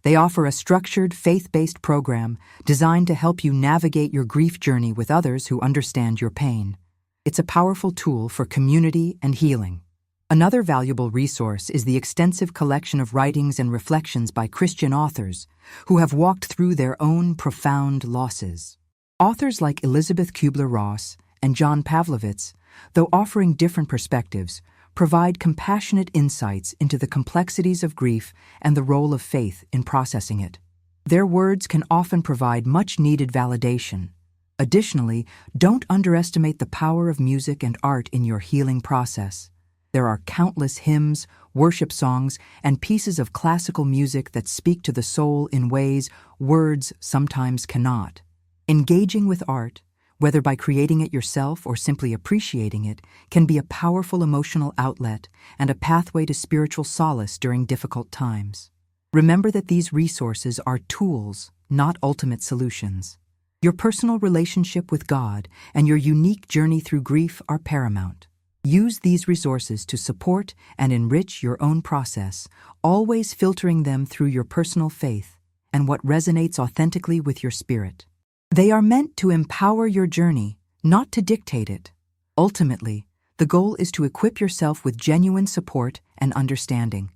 They offer a structured, faith-based program designed to help you navigate your grief journey with others who understand your pain. It's a powerful tool for community and healing. Another valuable resource is the extensive collection of writings and reflections by Christian authors who have walked through their own profound losses. Authors like Elizabeth Kubler-Ross and John Pavlovitz, though offering different perspectives, provide compassionate insights into the complexities of grief and the role of faith in processing it. Their words can often provide much-needed validation. Additionally, don't underestimate the power of music and art in your healing process. There are countless hymns, worship songs, and pieces of classical music that speak to the soul in ways words sometimes cannot. Engaging with art, whether by creating it yourself or simply appreciating it, can be a powerful emotional outlet and a pathway to spiritual solace during difficult times. Remember that these resources are tools, not ultimate solutions. Your personal relationship with God and your unique journey through grief are paramount. Use these resources to support and enrich your own process, always filtering them through your personal faith and what resonates authentically with your spirit. They are meant to empower your journey, not to dictate it. Ultimately, the goal is to equip yourself with genuine support and understanding,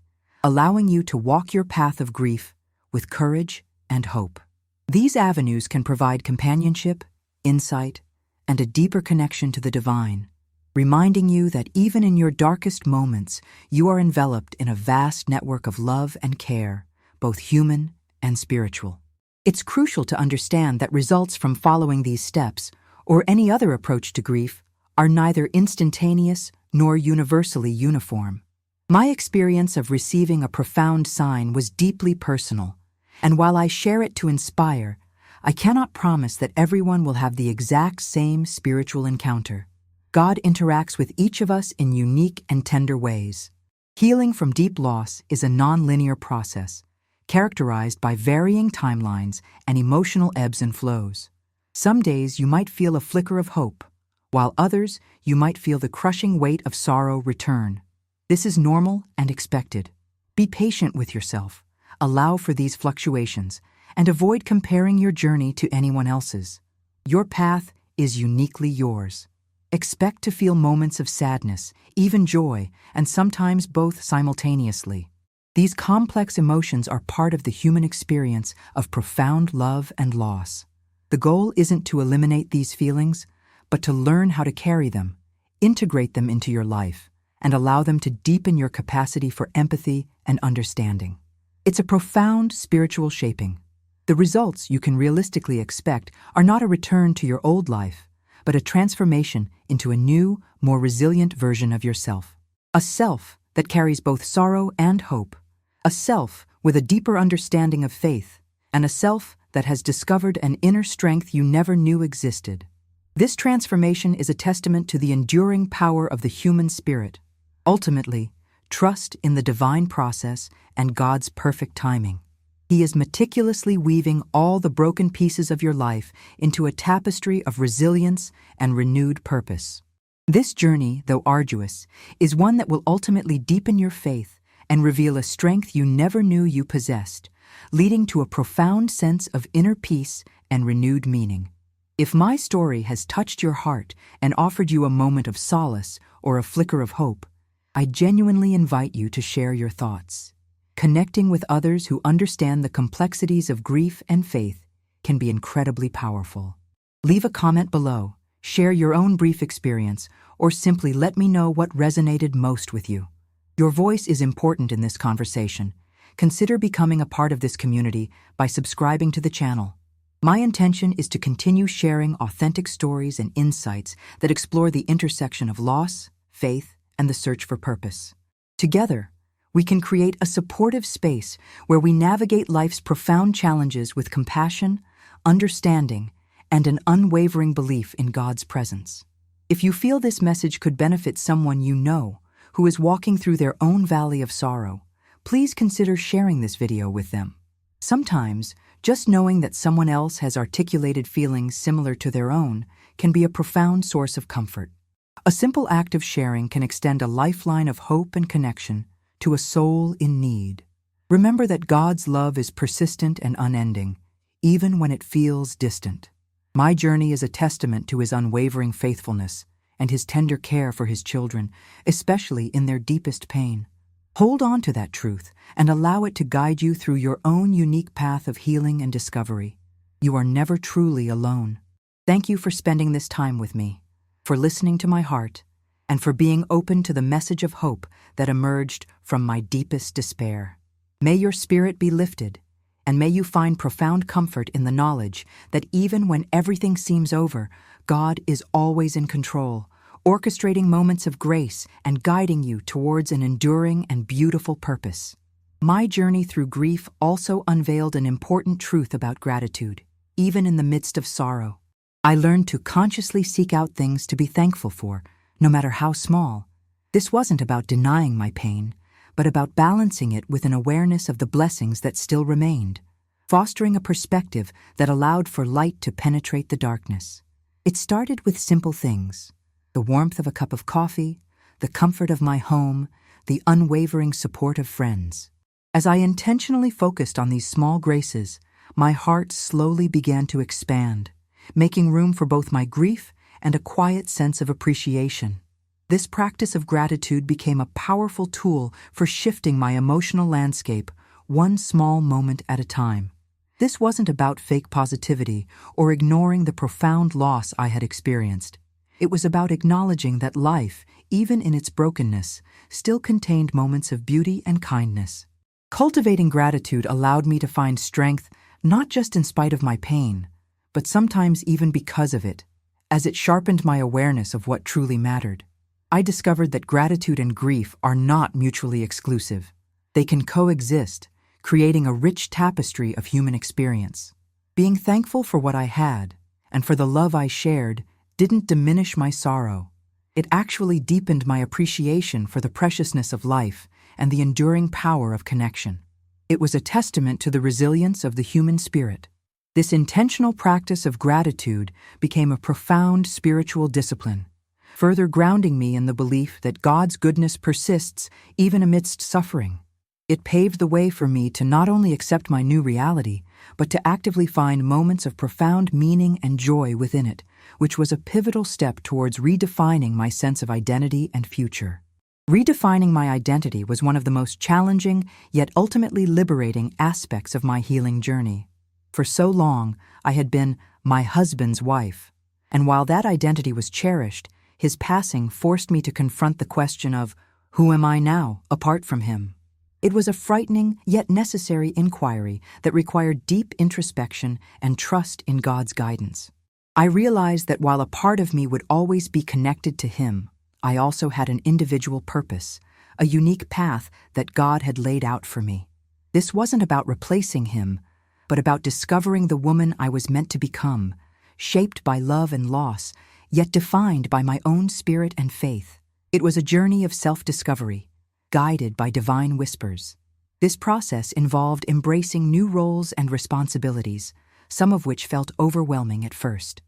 allowing you to walk your path of grief with courage and hope. These avenues can provide companionship, insight, and a deeper connection to the divine, reminding you that even in your darkest moments, you are enveloped in a vast network of love and care, both human and spiritual. It's crucial to understand that results from following these steps, or any other approach to grief, are neither instantaneous nor universally uniform. My experience of receiving a profound sign was deeply personal, and while I share it to inspire, I cannot promise that everyone will have the exact same spiritual encounter. God interacts with each of us in unique and tender ways. Healing from deep loss is a non-linear process, characterized by varying timelines and emotional ebbs and flows. Some days you might feel a flicker of hope, while others you might feel the crushing weight of sorrow return. This is normal and expected. Be patient with yourself, allow for these fluctuations, and avoid comparing your journey to anyone else's. Your path is uniquely yours. Expect to feel moments of sadness, even joy, and sometimes both simultaneously. These complex emotions are part of the human experience of profound love and loss. The goal isn't to eliminate these feelings, but to learn how to carry them, integrate them into your life, and allow them to deepen your capacity for empathy and understanding. It's a profound spiritual shaping. The results you can realistically expect are not a return to your old life, but a transformation into a new, more resilient version of yourself. A self that carries both sorrow and hope. A self with a deeper understanding of faith, and a self that has discovered an inner strength you never knew existed. This transformation is a testament to the enduring power of the human spirit. Ultimately, trust in the divine process and God's perfect timing. He is meticulously weaving all the broken pieces of your life into a tapestry of resilience and renewed purpose. This journey, though arduous, is one that will ultimately deepen your faith and reveal a strength you never knew you possessed, leading to a profound sense of inner peace and renewed meaning. If my story has touched your heart and offered you a moment of solace or a flicker of hope, I genuinely invite you to share your thoughts. Connecting with others who understand the complexities of grief and faith can be incredibly powerful. Leave a comment below, share your own brief experience, or simply let me know what resonated most with you. Your voice is important in this conversation. Consider becoming a part of this community by subscribing to the channel. My intention is to continue sharing authentic stories and insights that explore the intersection of loss, faith, and the search for purpose. Together, we can create a supportive space where we navigate life's profound challenges with compassion, understanding, and an unwavering belief in God's presence. If you feel this message could benefit someone you know who is walking through their own valley of sorrow, please consider sharing this video with them. Sometimes, just knowing that someone else has articulated feelings similar to their own can be a profound source of comfort. A simple act of sharing can extend a lifeline of hope and connection to a soul in need. Remember that God's love is persistent and unending, even when it feels distant. My journey is a testament to His unwavering faithfulness and His tender care for His children, especially in their deepest pain. Hold on to that truth and allow it to guide you through your own unique path of healing and discovery. You are never truly alone. Thank you for spending this time with me, for listening to my heart, and for being open to the message of hope that emerged from my deepest despair. May your spirit be lifted, and may you find profound comfort in the knowledge that even when everything seems over, God is always in control, orchestrating moments of grace and guiding you towards an enduring and beautiful purpose. My journey through grief also unveiled an important truth about gratitude, even in the midst of sorrow. I learned to consciously seek out things to be thankful for, no matter how small. This wasn't about denying my pain, but about balancing it with an awareness of the blessings that still remained, fostering a perspective that allowed for light to penetrate the darkness. It started with simple things: the warmth of a cup of coffee, the comfort of my home, the unwavering support of friends. As I intentionally focused on these small graces, my heart slowly began to expand, making room for both my grief and a quiet sense of appreciation. This practice of gratitude became a powerful tool for shifting my emotional landscape one small moment at a time. This wasn't about fake positivity or ignoring the profound loss I had experienced. It was about acknowledging that life, even in its brokenness, still contained moments of beauty and kindness. Cultivating gratitude allowed me to find strength not just in spite of my pain, but sometimes even because of it. As it sharpened my awareness of what truly mattered, I discovered that gratitude and grief are not mutually exclusive. They can coexist, creating a rich tapestry of human experience. Being thankful for what I had and for the love I shared didn't diminish my sorrow. It actually deepened my appreciation for the preciousness of life and the enduring power of connection. It was a testament to the resilience of the human spirit. This intentional practice of gratitude became a profound spiritual discipline, further grounding me in the belief that God's goodness persists even amidst suffering. It paved the way for me to not only accept my new reality, but to actively find moments of profound meaning and joy within it, which was a pivotal step towards redefining my sense of identity and future. Redefining my identity was one of the most challenging, yet ultimately liberating aspects of my healing journey. For so long, I had been my husband's wife, and while that identity was cherished, his passing forced me to confront the question of, who am I now, apart from him? It was a frightening, yet necessary inquiry that required deep introspection and trust in God's guidance. I realized that while a part of me would always be connected to him, I also had an individual purpose, a unique path that God had laid out for me. This wasn't about replacing him, but about discovering the woman I was meant to become, shaped by love and loss, yet defined by my own spirit and faith. It was a journey of self-discovery, guided by divine whispers. This process involved embracing new roles and responsibilities, some of which felt overwhelming at first.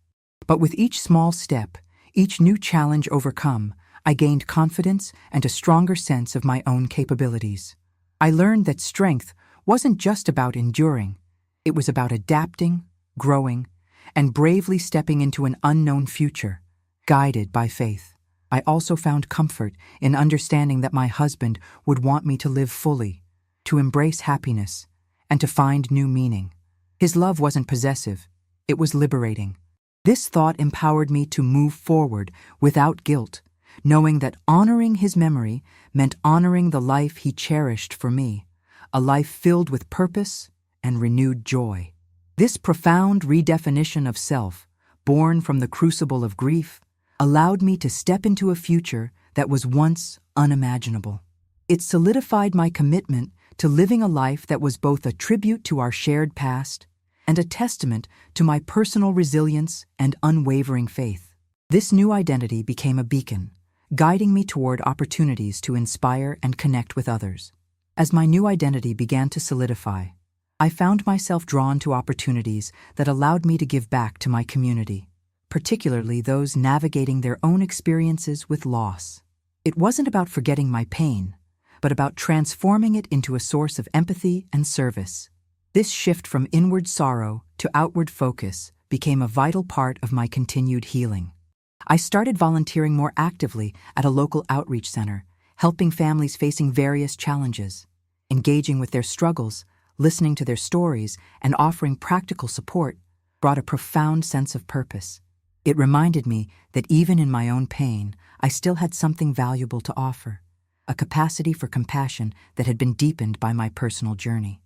But with each small step, each new challenge overcome, I gained confidence and a stronger sense of my own capabilities. I learned that strength wasn't just about enduring. It was about adapting, growing, and bravely stepping into an unknown future, guided by faith. I also found comfort in understanding that my husband would want me to live fully, to embrace happiness, and to find new meaning. His love wasn't possessive, it was liberating. This thought empowered me to move forward without guilt, knowing that honoring his memory meant honoring the life he cherished for me, a life filled with purpose and renewed joy. This profound redefinition of self, born from the crucible of grief, allowed me to step into a future that was once unimaginable. It solidified my commitment to living a life that was both a tribute to our shared past and a testament to my personal resilience and unwavering faith. This new identity became a beacon, guiding me toward opportunities to inspire and connect with others. As my new identity began to solidify, I found myself drawn to opportunities that allowed me to give back to my community, particularly those navigating their own experiences with loss. It wasn't about forgetting my pain, but about transforming it into a source of empathy and service. This shift from inward sorrow to outward focus became a vital part of my continued healing. I started volunteering more actively at a local outreach center, helping families facing various challenges. Engaging with their struggles, listening to their stories, and offering practical support brought a profound sense of purpose. It reminded me that even in my own pain, I still had something valuable to offer, a capacity for compassion that had been deepened by my personal journey.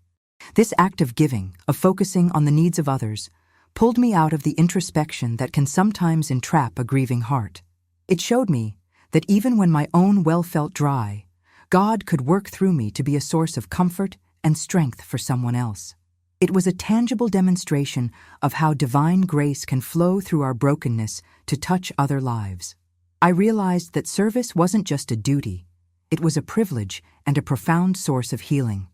This act of giving, of focusing on the needs of others, pulled me out of the introspection that can sometimes entrap a grieving heart. It showed me that even when my own well felt dry, God could work through me to be a source of comfort and strength for someone else. It was a tangible demonstration of how divine grace can flow through our brokenness to touch other lives. I realized that service wasn't just a duty, it was a privilege and a profound source of healing.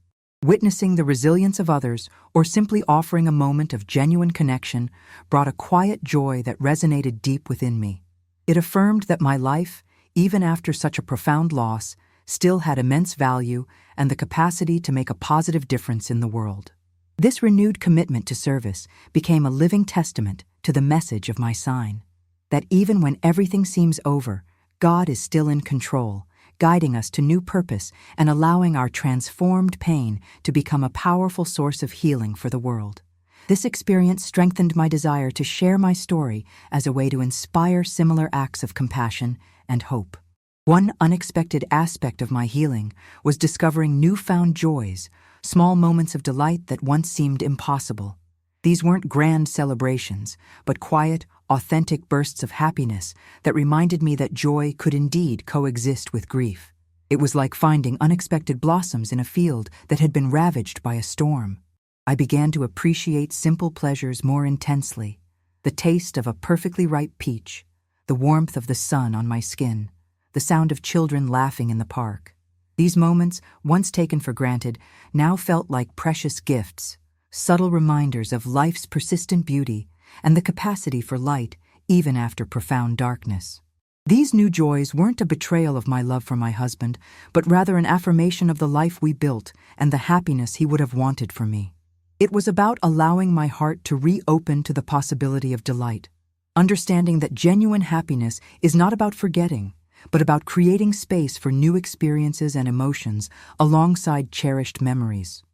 Witnessing the resilience of others or simply offering a moment of genuine connection brought a quiet joy that resonated deep within me. It affirmed that my life, even after such a profound loss, still had immense value and the capacity to make a positive difference in the world. This renewed commitment to service became a living testament to the message of my sign, that even when everything seems over, God is still in control, guiding us to new purpose and allowing our transformed pain to become a powerful source of healing for the world. This experience strengthened my desire to share my story as a way to inspire similar acts of compassion and hope. One unexpected aspect of my healing was discovering newfound joys, small moments of delight that once seemed impossible. These weren't grand celebrations, but quiet, authentic bursts of happiness that reminded me that joy could indeed coexist with grief. It was like finding unexpected blossoms in a field that had been ravaged by a storm. I began to appreciate simple pleasures more intensely: the taste of a perfectly ripe peach, the warmth of the sun on my skin, the sound of children laughing in the park. These moments, once taken for granted, now felt like precious gifts, subtle reminders of life's persistent beauty and the capacity for light even after profound darkness. These new joys weren't a betrayal of my love for my husband, but rather an affirmation of the life we built and the happiness he would have wanted for me. It was about allowing my heart to reopen to the possibility of delight, understanding that genuine happiness is not about forgetting, but about creating space for new experiences and emotions alongside cherished memories.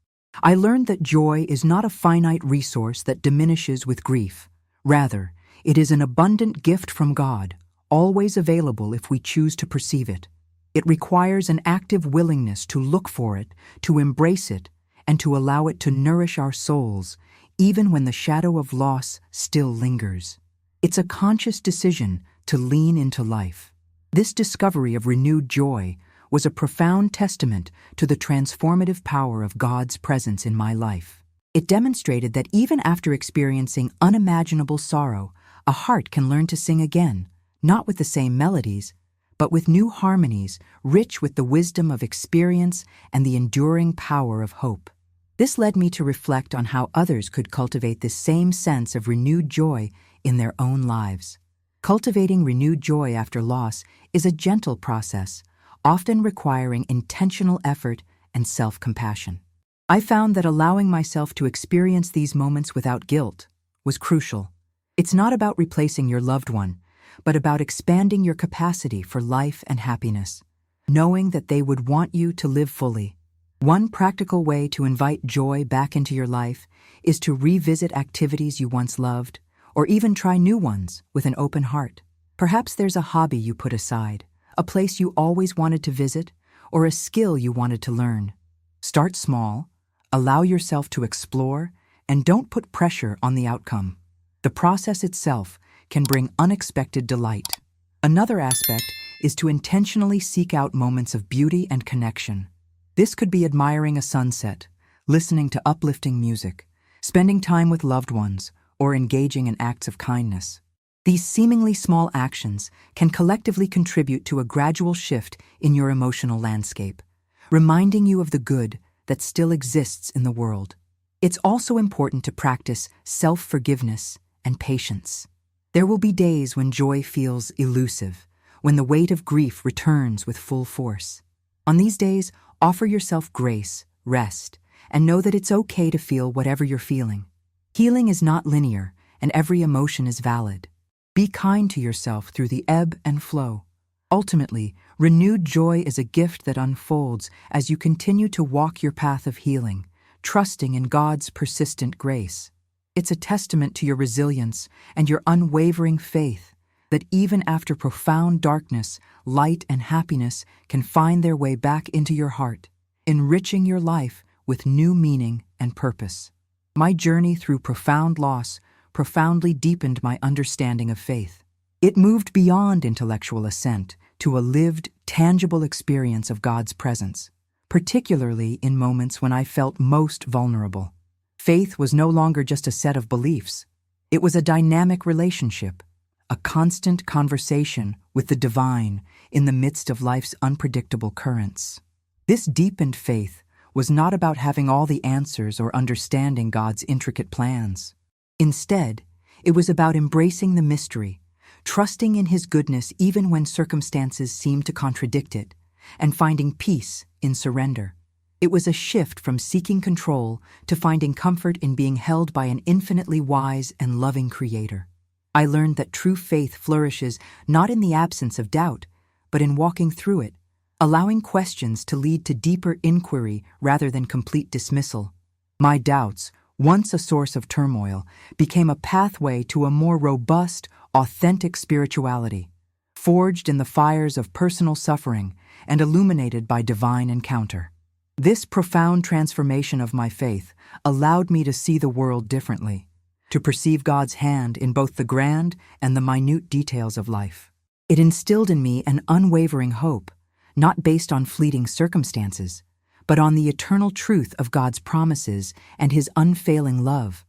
I learned that joy is not a finite resource that diminishes with grief. Rather, it is an abundant gift from God, always available if we choose to perceive it. It requires an active willingness to look for it, to embrace it, and to allow it to nourish our souls, even when the shadow of loss still lingers. It's a conscious decision to lean into life. This discovery of renewed joy was a profound testament to the transformative power of God's presence in my life. It demonstrated that even after experiencing unimaginable sorrow, a heart can learn to sing again, not with the same melodies, but with new harmonies rich with the wisdom of experience and the enduring power of hope. This led me to reflect on how others could cultivate this same sense of renewed joy in their own lives. Cultivating renewed joy after loss is a gentle process, often requiring intentional effort and self-compassion. I found that allowing myself to experience these moments without guilt was crucial. It's not about replacing your loved one, but about expanding your capacity for life and happiness, knowing that they would want you to live fully. One practical way to invite joy back into your life is to revisit activities you once loved, or even try new ones with an open heart. Perhaps there's a hobby you put aside, a place you always wanted to visit, or a skill you wanted to learn. Start small, allow yourself to explore, and don't put pressure on the outcome. The process itself can bring unexpected delight. Another aspect is to intentionally seek out moments of beauty and connection. This could be admiring a sunset, listening to uplifting music, spending time with loved ones, or engaging in acts of kindness. These seemingly small actions can collectively contribute to a gradual shift in your emotional landscape, reminding you of the good that still exists in the world. It's also important to practice self-forgiveness and patience. There will be days when joy feels elusive, when the weight of grief returns with full force. On these days, offer yourself grace, rest, and know that it's okay to feel whatever you're feeling. Healing is not linear, and every emotion is valid. Be kind to yourself through the ebb and flow. Ultimately, renewed joy is a gift that unfolds as you continue to walk your path of healing, trusting in God's persistent grace. It's a testament to your resilience and your unwavering faith that even after profound darkness, light and happiness can find their way back into your heart, enriching your life with new meaning and purpose. My journey through profound loss profoundly deepened my understanding of faith. It moved beyond intellectual assent to a lived, tangible experience of God's presence, particularly in moments when I felt most vulnerable. Faith was no longer just a set of beliefs. It was a dynamic relationship, a constant conversation with the divine in the midst of life's unpredictable currents. This deepened faith was not about having all the answers or understanding God's intricate plans. Instead, it was about embracing the mystery, trusting in His goodness even when circumstances seemed to contradict it, and finding peace in surrender. It was a shift from seeking control to finding comfort in being held by an infinitely wise and loving Creator. I learned that true faith flourishes not in the absence of doubt, but in walking through it, allowing questions to lead to deeper inquiry rather than complete dismissal. My doubts, once a source of turmoil, became a pathway to a more robust, authentic spirituality, forged in the fires of personal suffering and illuminated by divine encounter. This profound transformation of my faith allowed me to see the world differently, to perceive God's hand in both the grand and the minute details of life. It instilled in me an unwavering hope, not based on fleeting circumstances, but on the eternal truth of God's promises and His unfailing love,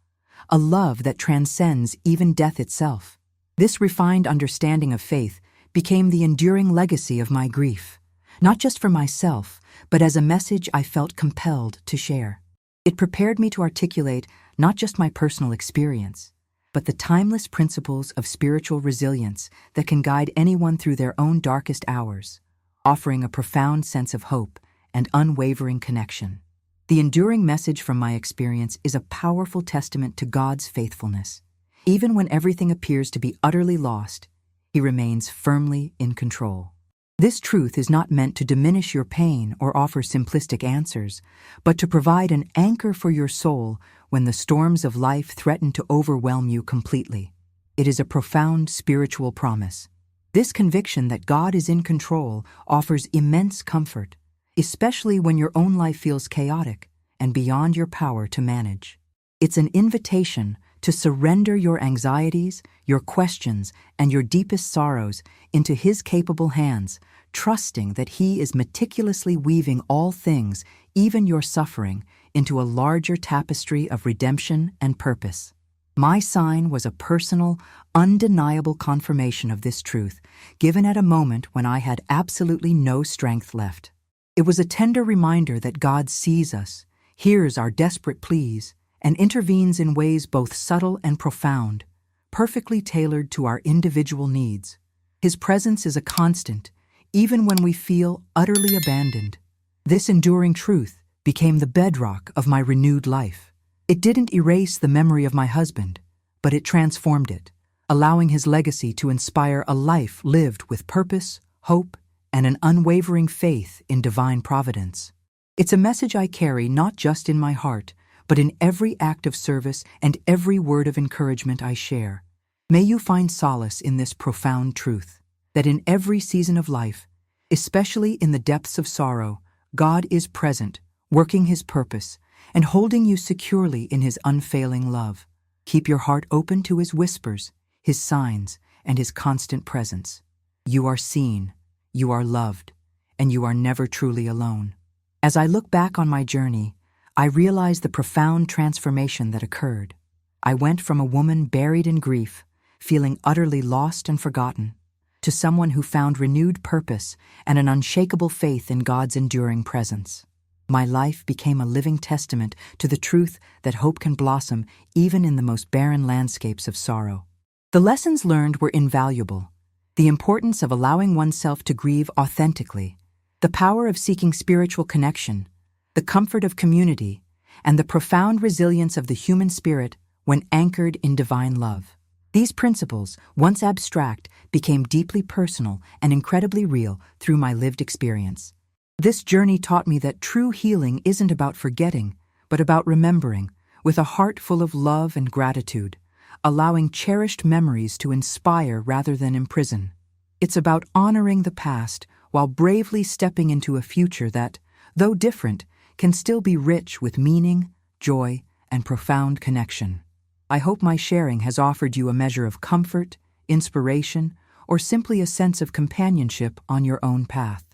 a love that transcends even death itself. This refined understanding of faith became the enduring legacy of my grief, not just for myself, but as a message I felt compelled to share. It prepared me to articulate not just my personal experience, but the timeless principles of spiritual resilience that can guide anyone through their own darkest hours, offering a profound sense of hope and unwavering connection. The enduring message from my experience is a powerful testament to God's faithfulness. Even when everything appears to be utterly lost, He remains firmly in control. This truth is not meant to diminish your pain or offer simplistic answers, but to provide an anchor for your soul when the storms of life threaten to overwhelm you completely. It is a profound spiritual promise. This conviction that God is in control offers immense comfort, especially when your own life feels chaotic and beyond your power to manage. It's an invitation to surrender your anxieties, your questions, and your deepest sorrows into His capable hands, trusting that He is meticulously weaving all things, even your suffering, into a larger tapestry of redemption and purpose. My sign was a personal, undeniable confirmation of this truth, given at a moment when I had absolutely no strength left. It was a tender reminder that God sees us, hears our desperate pleas, and intervenes in ways both subtle and profound, perfectly tailored to our individual needs. His presence is a constant, even when we feel utterly abandoned. This enduring truth became the bedrock of my renewed life. It didn't erase the memory of my husband, but it transformed it, allowing his legacy to inspire a life lived with purpose, hope, and an unwavering faith in divine providence. It's a message I carry not just in my heart, but in every act of service and every word of encouragement I share. May you find solace in this profound truth, that in every season of life, especially in the depths of sorrow, God is present, working His purpose, and holding you securely in His unfailing love. Keep your heart open to His whispers, His signs, and His constant presence. You are seen, you are loved, and you are never truly alone. As I look back on my journey, I realize the profound transformation that occurred. I went from a woman buried in grief, feeling utterly lost and forgotten, to someone who found renewed purpose and an unshakable faith in God's enduring presence. My life became a living testament to the truth that hope can blossom even in the most barren landscapes of sorrow. The lessons learned were invaluable. The importance of allowing oneself to grieve authentically, the power of seeking spiritual connection, the comfort of community, and the profound resilience of the human spirit when anchored in divine love. These principles, once abstract, became deeply personal and incredibly real through my lived experience. This journey taught me that true healing isn't about forgetting, but about remembering, with a heart full of love and gratitude, allowing cherished memories to inspire rather than imprison. It's about honoring the past while bravely stepping into a future that, though different, can still be rich with meaning, joy, and profound connection. I hope my sharing has offered you a measure of comfort, inspiration, or simply a sense of companionship on your own path.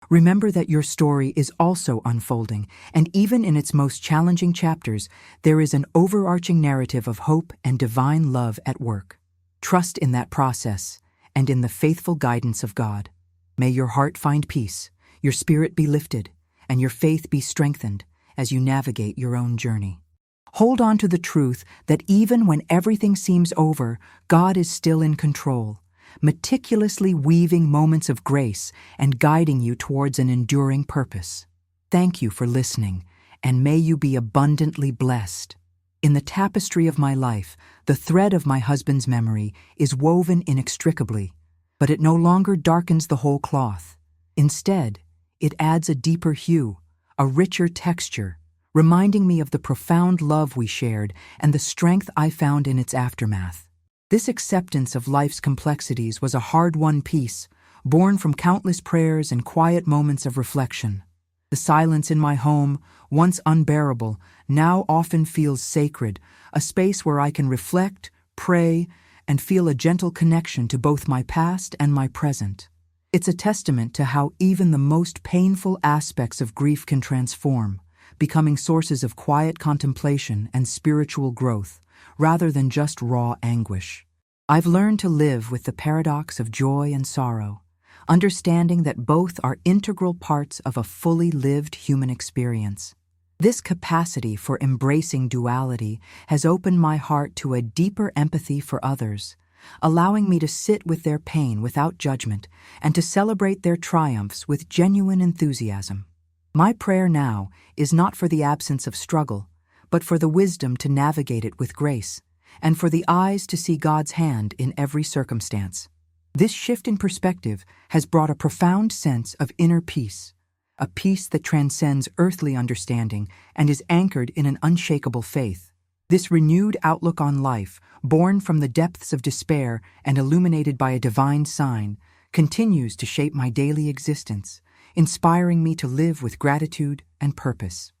Remember that your story is also unfolding, and even in its most challenging chapters, there is an overarching narrative of hope and divine love at work. Trust in that process and in the faithful guidance of God. May your heart find peace, your spirit be lifted, and your faith be strengthened as you navigate your own journey. Hold on to the truth that even when everything seems over, God is still in control, meticulously weaving moments of grace and guiding you towards an enduring purpose. Thank you for listening, and may you be abundantly blessed. In the tapestry of my life, the thread of my husband's memory is woven inextricably, but it no longer darkens the whole cloth. Instead, it adds a deeper hue, a richer texture, reminding me of the profound love we shared and the strength I found in its aftermath. This acceptance of life's complexities was a hard-won peace, born from countless prayers and quiet moments of reflection. The silence in my home, once unbearable, now often feels sacred, a space where I can reflect, pray, and feel a gentle connection to both my past and my present. It's a testament to how even the most painful aspects of grief can transform, becoming sources of quiet contemplation and spiritual growth, rather than just raw anguish. I've learned to live with the paradox of joy and sorrow, understanding that both are integral parts of a fully lived human experience. This capacity for embracing duality has opened my heart to a deeper empathy for others, allowing me to sit with their pain without judgment and to celebrate their triumphs with genuine enthusiasm. My prayer now is not for the absence of struggle, but for the wisdom to navigate it with grace, and for the eyes to see God's hand in every circumstance. This shift in perspective has brought a profound sense of inner peace, a peace that transcends earthly understanding and is anchored in an unshakable faith. This renewed outlook on life, born from the depths of despair and illuminated by a divine sign, continues to shape my daily existence, inspiring me to live with gratitude and purpose.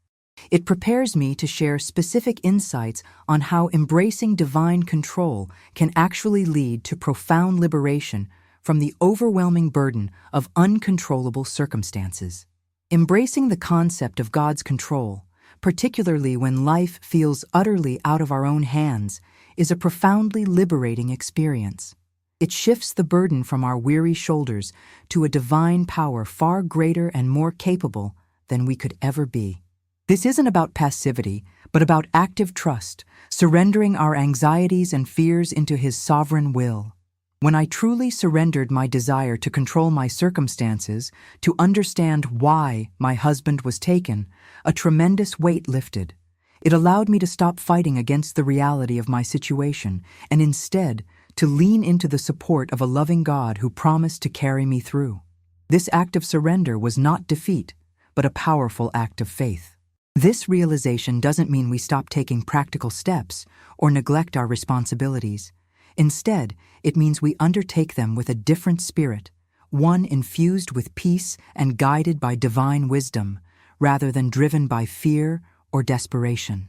It prepares me to share specific insights on how embracing divine control can actually lead to profound liberation from the overwhelming burden of uncontrollable circumstances. Embracing the concept of God's control, particularly when life feels utterly out of our own hands, is a profoundly liberating experience. It shifts the burden from our weary shoulders to a divine power far greater and more capable than we could ever be. This isn't about passivity, but about active trust, surrendering our anxieties and fears into His sovereign will. When I truly surrendered my desire to control my circumstances, to understand why my husband was taken, a tremendous weight lifted. It allowed me to stop fighting against the reality of my situation and instead to lean into the support of a loving God who promised to carry me through. This act of surrender was not defeat, but a powerful act of faith. This realization doesn't mean we stop taking practical steps or neglect our responsibilities. Instead, it means we undertake them with a different spirit, one infused with peace and guided by divine wisdom, rather than driven by fear or desperation.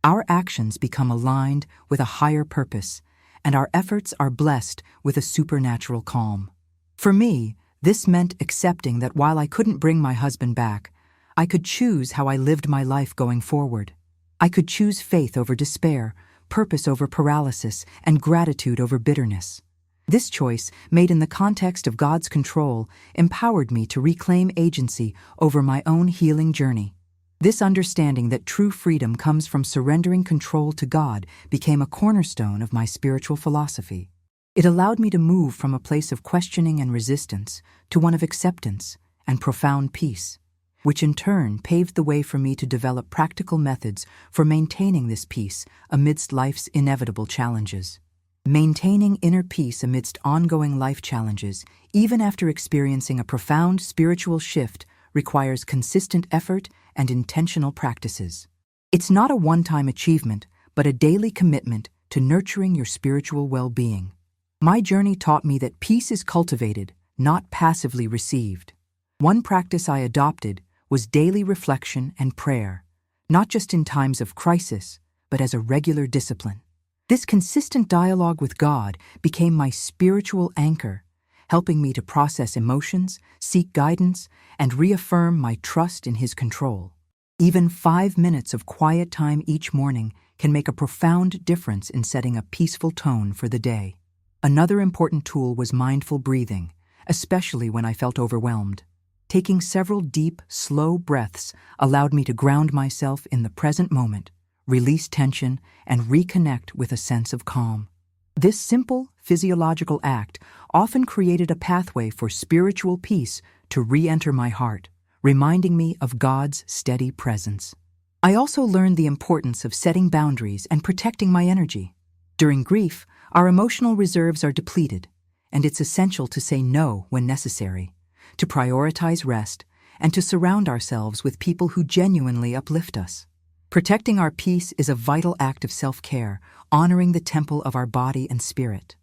Our actions become aligned with a higher purpose, and our efforts are blessed with a supernatural calm. For me, this meant accepting that while I couldn't bring my husband back, I could choose how I lived my life going forward. I could choose faith over despair, purpose over paralysis, and gratitude over bitterness. This choice, made in the context of God's control, empowered me to reclaim agency over my own healing journey. This understanding that true freedom comes from surrendering control to God became a cornerstone of my spiritual philosophy. It allowed me to move from a place of questioning and resistance to one of acceptance and profound peace, which in turn paved the way for me to develop practical methods for maintaining this peace amidst life's inevitable challenges. Maintaining inner peace amidst ongoing life challenges, even after experiencing a profound spiritual shift, requires consistent effort and intentional practices. It's not a one-time achievement, but a daily commitment to nurturing your spiritual well-being. My journey taught me that peace is cultivated, not passively received. One practice I adopted was daily reflection and prayer, not just in times of crisis, but as a regular discipline. This consistent dialogue with God became my spiritual anchor, helping me to process emotions, seek guidance, and reaffirm my trust in His control. Even 5 minutes of quiet time each morning can make a profound difference in setting a peaceful tone for the day. Another important tool was mindful breathing, especially when I felt overwhelmed. Taking several deep, slow breaths allowed me to ground myself in the present moment, release tension, and reconnect with a sense of calm. This simple, physiological act often created a pathway for spiritual peace to re-enter my heart, reminding me of God's steady presence. I also learned the importance of setting boundaries and protecting my energy. During grief, our emotional reserves are depleted, and it's essential to say no when necessary, to prioritize rest, and to surround ourselves with people who genuinely uplift us. Protecting our peace is a vital act of self-care, honoring the temple of our body and spirit.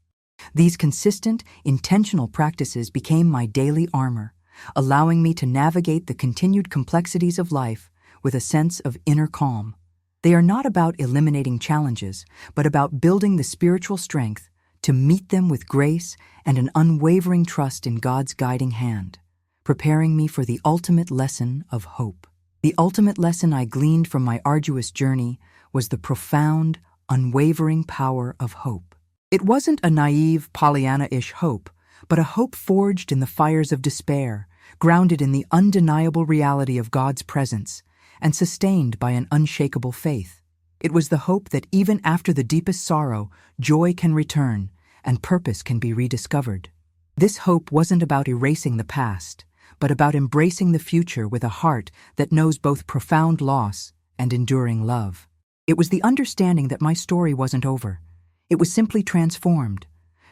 These consistent, intentional practices became my daily armor, allowing me to navigate the continued complexities of life with a sense of inner calm. They are not about eliminating challenges, but about building the spiritual strength to meet them with grace and an unwavering trust in God's guiding hand, preparing me for the ultimate lesson of hope. The ultimate lesson I gleaned from my arduous journey was the profound, unwavering power of hope. It wasn't a naive, Pollyanna-ish hope, but a hope forged in the fires of despair, grounded in the undeniable reality of God's presence, and sustained by an unshakable faith. It was the hope that even after the deepest sorrow, joy can return and purpose can be rediscovered. This hope wasn't about erasing the past, but about embracing the future with a heart that knows both profound loss and enduring love. It was the understanding that my story wasn't over. It was simply transformed,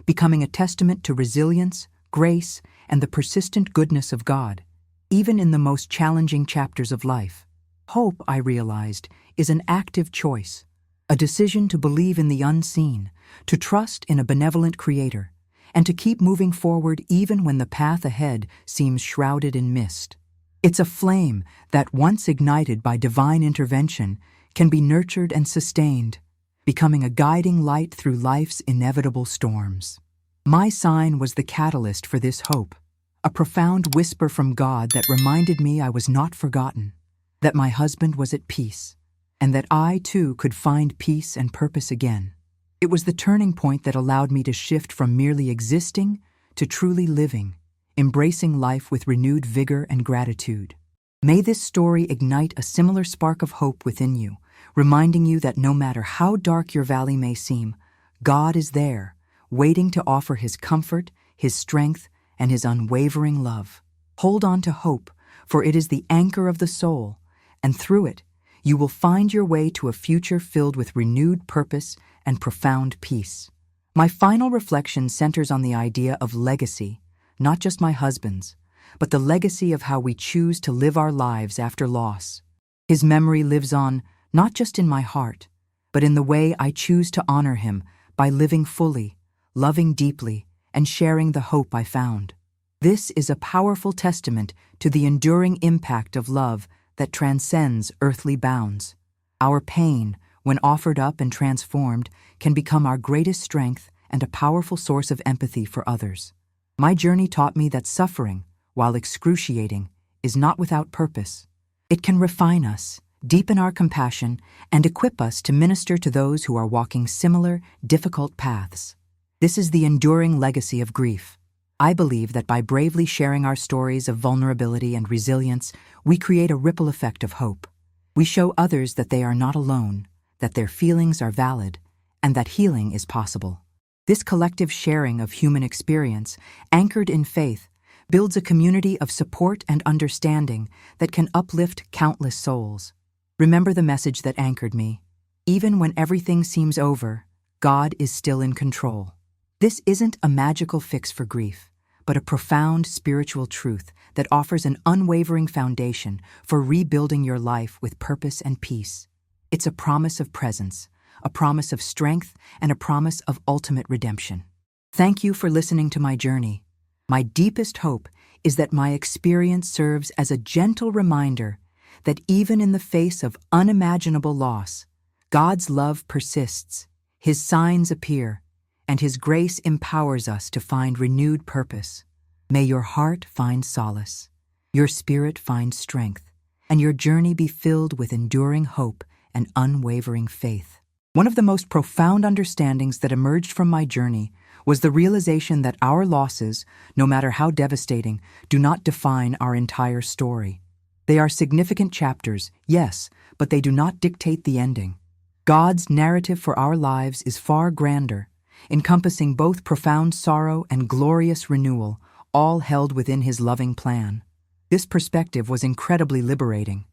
becoming a testament to resilience, grace, and the persistent goodness of God, even in the most challenging chapters of life. Hope, I realized, is an active choice, a decision to believe in the unseen, to trust in a benevolent Creator, and to keep moving forward even when the path ahead seems shrouded in mist. It's a flame that, once ignited by divine intervention, can be nurtured and sustained, becoming a guiding light through life's inevitable storms. My sign was the catalyst for this hope, a profound whisper from God that reminded me I was not forgotten, that my husband was at peace, and that I, too, could find peace and purpose again. It was the turning point that allowed me to shift from merely existing to truly living, embracing life with renewed vigor and gratitude. May this story ignite a similar spark of hope within you, reminding you that no matter how dark your valley may seem, God is there, waiting to offer His comfort, His strength, and His unwavering love. Hold on to hope, for it is the anchor of the soul, and through it, you will find your way to a future filled with renewed purpose and profound peace. My final reflection centers on the idea of legacy, not just my husband's, but the legacy of how we choose to live our lives after loss. His memory lives on, not just in my heart, but in the way I choose to honor him by living fully, loving deeply, and sharing the hope I found. This is a powerful testament to the enduring impact of love that transcends earthly bounds. Our pain, when offered up and transformed, can become our greatest strength and a powerful source of empathy for others. My journey taught me that suffering, while excruciating, is not without purpose. It can refine us, deepen our compassion, and equip us to minister to those who are walking similar, difficult paths. This is the enduring legacy of grief. I believe that by bravely sharing our stories of vulnerability and resilience, we create a ripple effect of hope. We show others that they are not alone, that their feelings are valid, and that healing is possible. This collective sharing of human experience, anchored in faith, builds a community of support and understanding that can uplift countless souls. Remember the message that anchored me. Even when everything seems over, God is still in control. This isn't a magical fix for grief, but a profound spiritual truth that offers an unwavering foundation for rebuilding your life with purpose and peace. It's a promise of presence, a promise of strength, and a promise of ultimate redemption. Thank you for listening to my journey. My deepest hope is that my experience serves as a gentle reminder that even in the face of unimaginable loss, God's love persists, His signs appear, and His grace empowers us to find renewed purpose. May your heart find solace, your spirit find strength, and your journey be filled with enduring hope and unwavering faith. One of the most profound understandings that emerged from my journey was the realization that our losses, no matter how devastating, do not define our entire story. They are significant chapters, yes, but they do not dictate the ending. God's narrative for our lives is far grander, encompassing both profound sorrow and glorious renewal, all held within His loving plan. This perspective was incredibly liberating.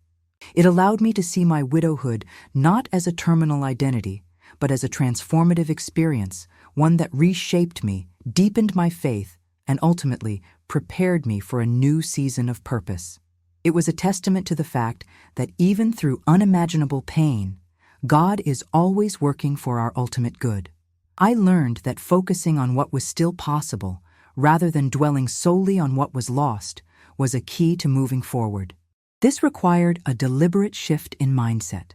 It allowed me to see my widowhood not as a terminal identity, but as a transformative experience, one that reshaped me, deepened my faith, and ultimately prepared me for a new season of purpose. It was a testament to the fact that even through unimaginable pain, God is always working for our ultimate good. I learned that focusing on what was still possible, rather than dwelling solely on what was lost, was a key to moving forward. This required a deliberate shift in mindset,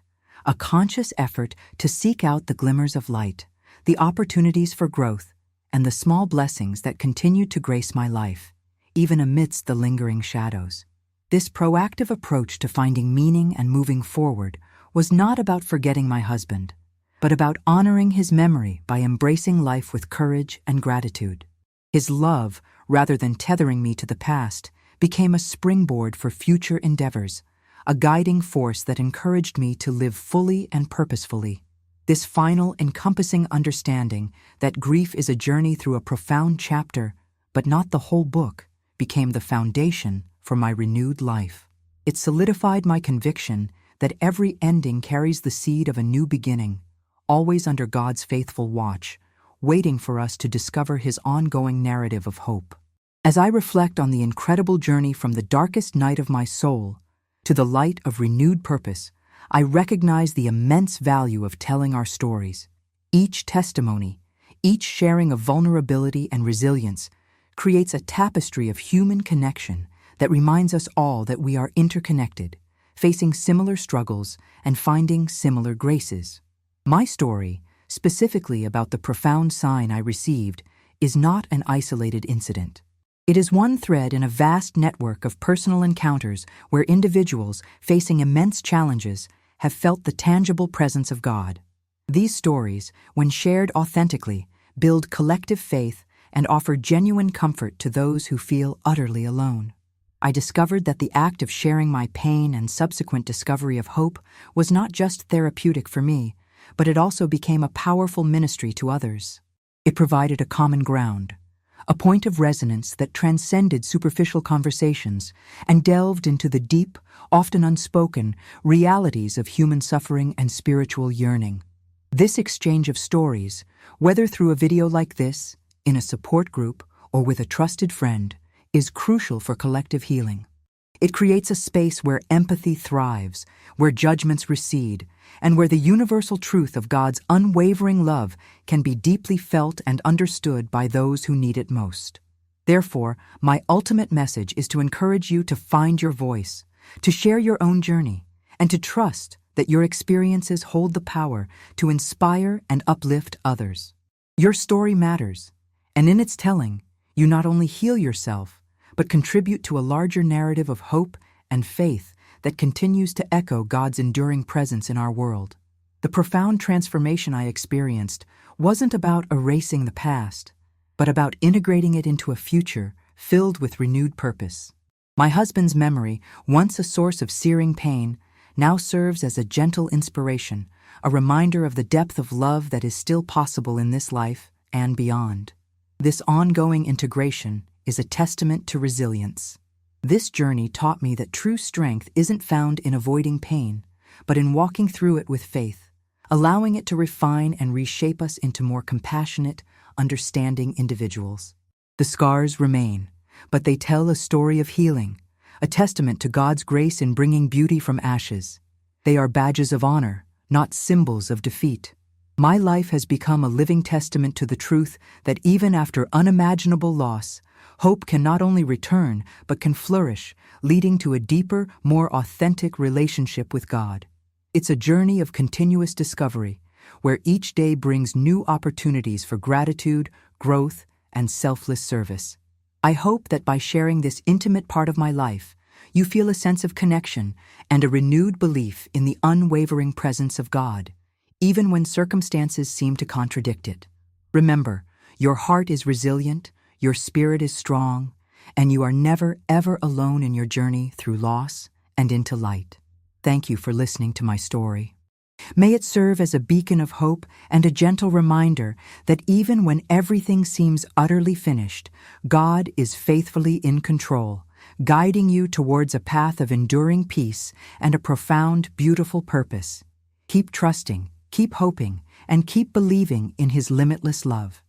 a conscious effort to seek out the glimmers of light, the opportunities for growth, and the small blessings that continued to grace my life, even amidst the lingering shadows. This proactive approach to finding meaning and moving forward was not about forgetting my husband, but about honoring his memory by embracing life with courage and gratitude. His love, rather than tethering me to the past, became a springboard for future endeavors, a guiding force that encouraged me to live fully and purposefully. This final, encompassing understanding that grief is a journey through a profound chapter, but not the whole book, became the foundation for my renewed life. It solidified my conviction that every ending carries the seed of a new beginning, always under God's faithful watch, waiting for us to discover His ongoing narrative of hope. As I reflect on the incredible journey from the darkest night of my soul to the light of renewed purpose, I recognize the immense value of telling our stories. Each testimony, each sharing of vulnerability and resilience, creates a tapestry of human connection that reminds us all that we are interconnected, facing similar struggles and finding similar graces. My story, specifically about the profound sign I received, is not an isolated incident. It is one thread in a vast network of personal encounters where individuals facing immense challenges have felt the tangible presence of God. These stories, when shared authentically, build collective faith and offer genuine comfort to those who feel utterly alone. I discovered that the act of sharing my pain and subsequent discovery of hope was not just therapeutic for me, but it also became a powerful ministry to others. It provided a common ground, a point of resonance that transcended superficial conversations and delved into the deep, often unspoken, realities of human suffering and spiritual yearning. This exchange of stories, whether through a video like this, in a support group, or with a trusted friend, is crucial for collective healing. It creates a space where empathy thrives, where judgments recede, and where the universal truth of God's unwavering love can be deeply felt and understood by those who need it most. Therefore, my ultimate message is to encourage you to find your voice, to share your own journey, and to trust that your experiences hold the power to inspire and uplift others. Your story matters, and in its telling, you not only heal yourself, but contribute to a larger narrative of hope and faith that continues to echo God's enduring presence in our world. The profound transformation I experienced wasn't about erasing the past, but about integrating it into a future filled with renewed purpose. My husband's memory, once a source of searing pain, now serves as a gentle inspiration, a reminder of the depth of love that is still possible in this life and beyond. This ongoing integration is a testament to resilience. This journey taught me that true strength isn't found in avoiding pain, but in walking through it with faith, allowing it to refine and reshape us into more compassionate, understanding individuals. The scars remain, but they tell a story of healing, a testament to God's grace in bringing beauty from ashes. They are badges of honor, not symbols of defeat. My life has become a living testament to the truth that even after unimaginable loss, hope can not only return, but can flourish, leading to a deeper, more authentic relationship with God. It's a journey of continuous discovery, where each day brings new opportunities for gratitude, growth, and selfless service. I hope that by sharing this intimate part of my life, you feel a sense of connection and a renewed belief in the unwavering presence of God, even when circumstances seem to contradict it. Remember, your heart is resilient, your spirit is strong, and you are never, ever alone in your journey through loss and into light. Thank you for listening to my story. May it serve as a beacon of hope and a gentle reminder that even when everything seems utterly finished, God is faithfully in control, guiding you towards a path of enduring peace and a profound, beautiful purpose. Keep trusting, keep hoping, and keep believing in His limitless love.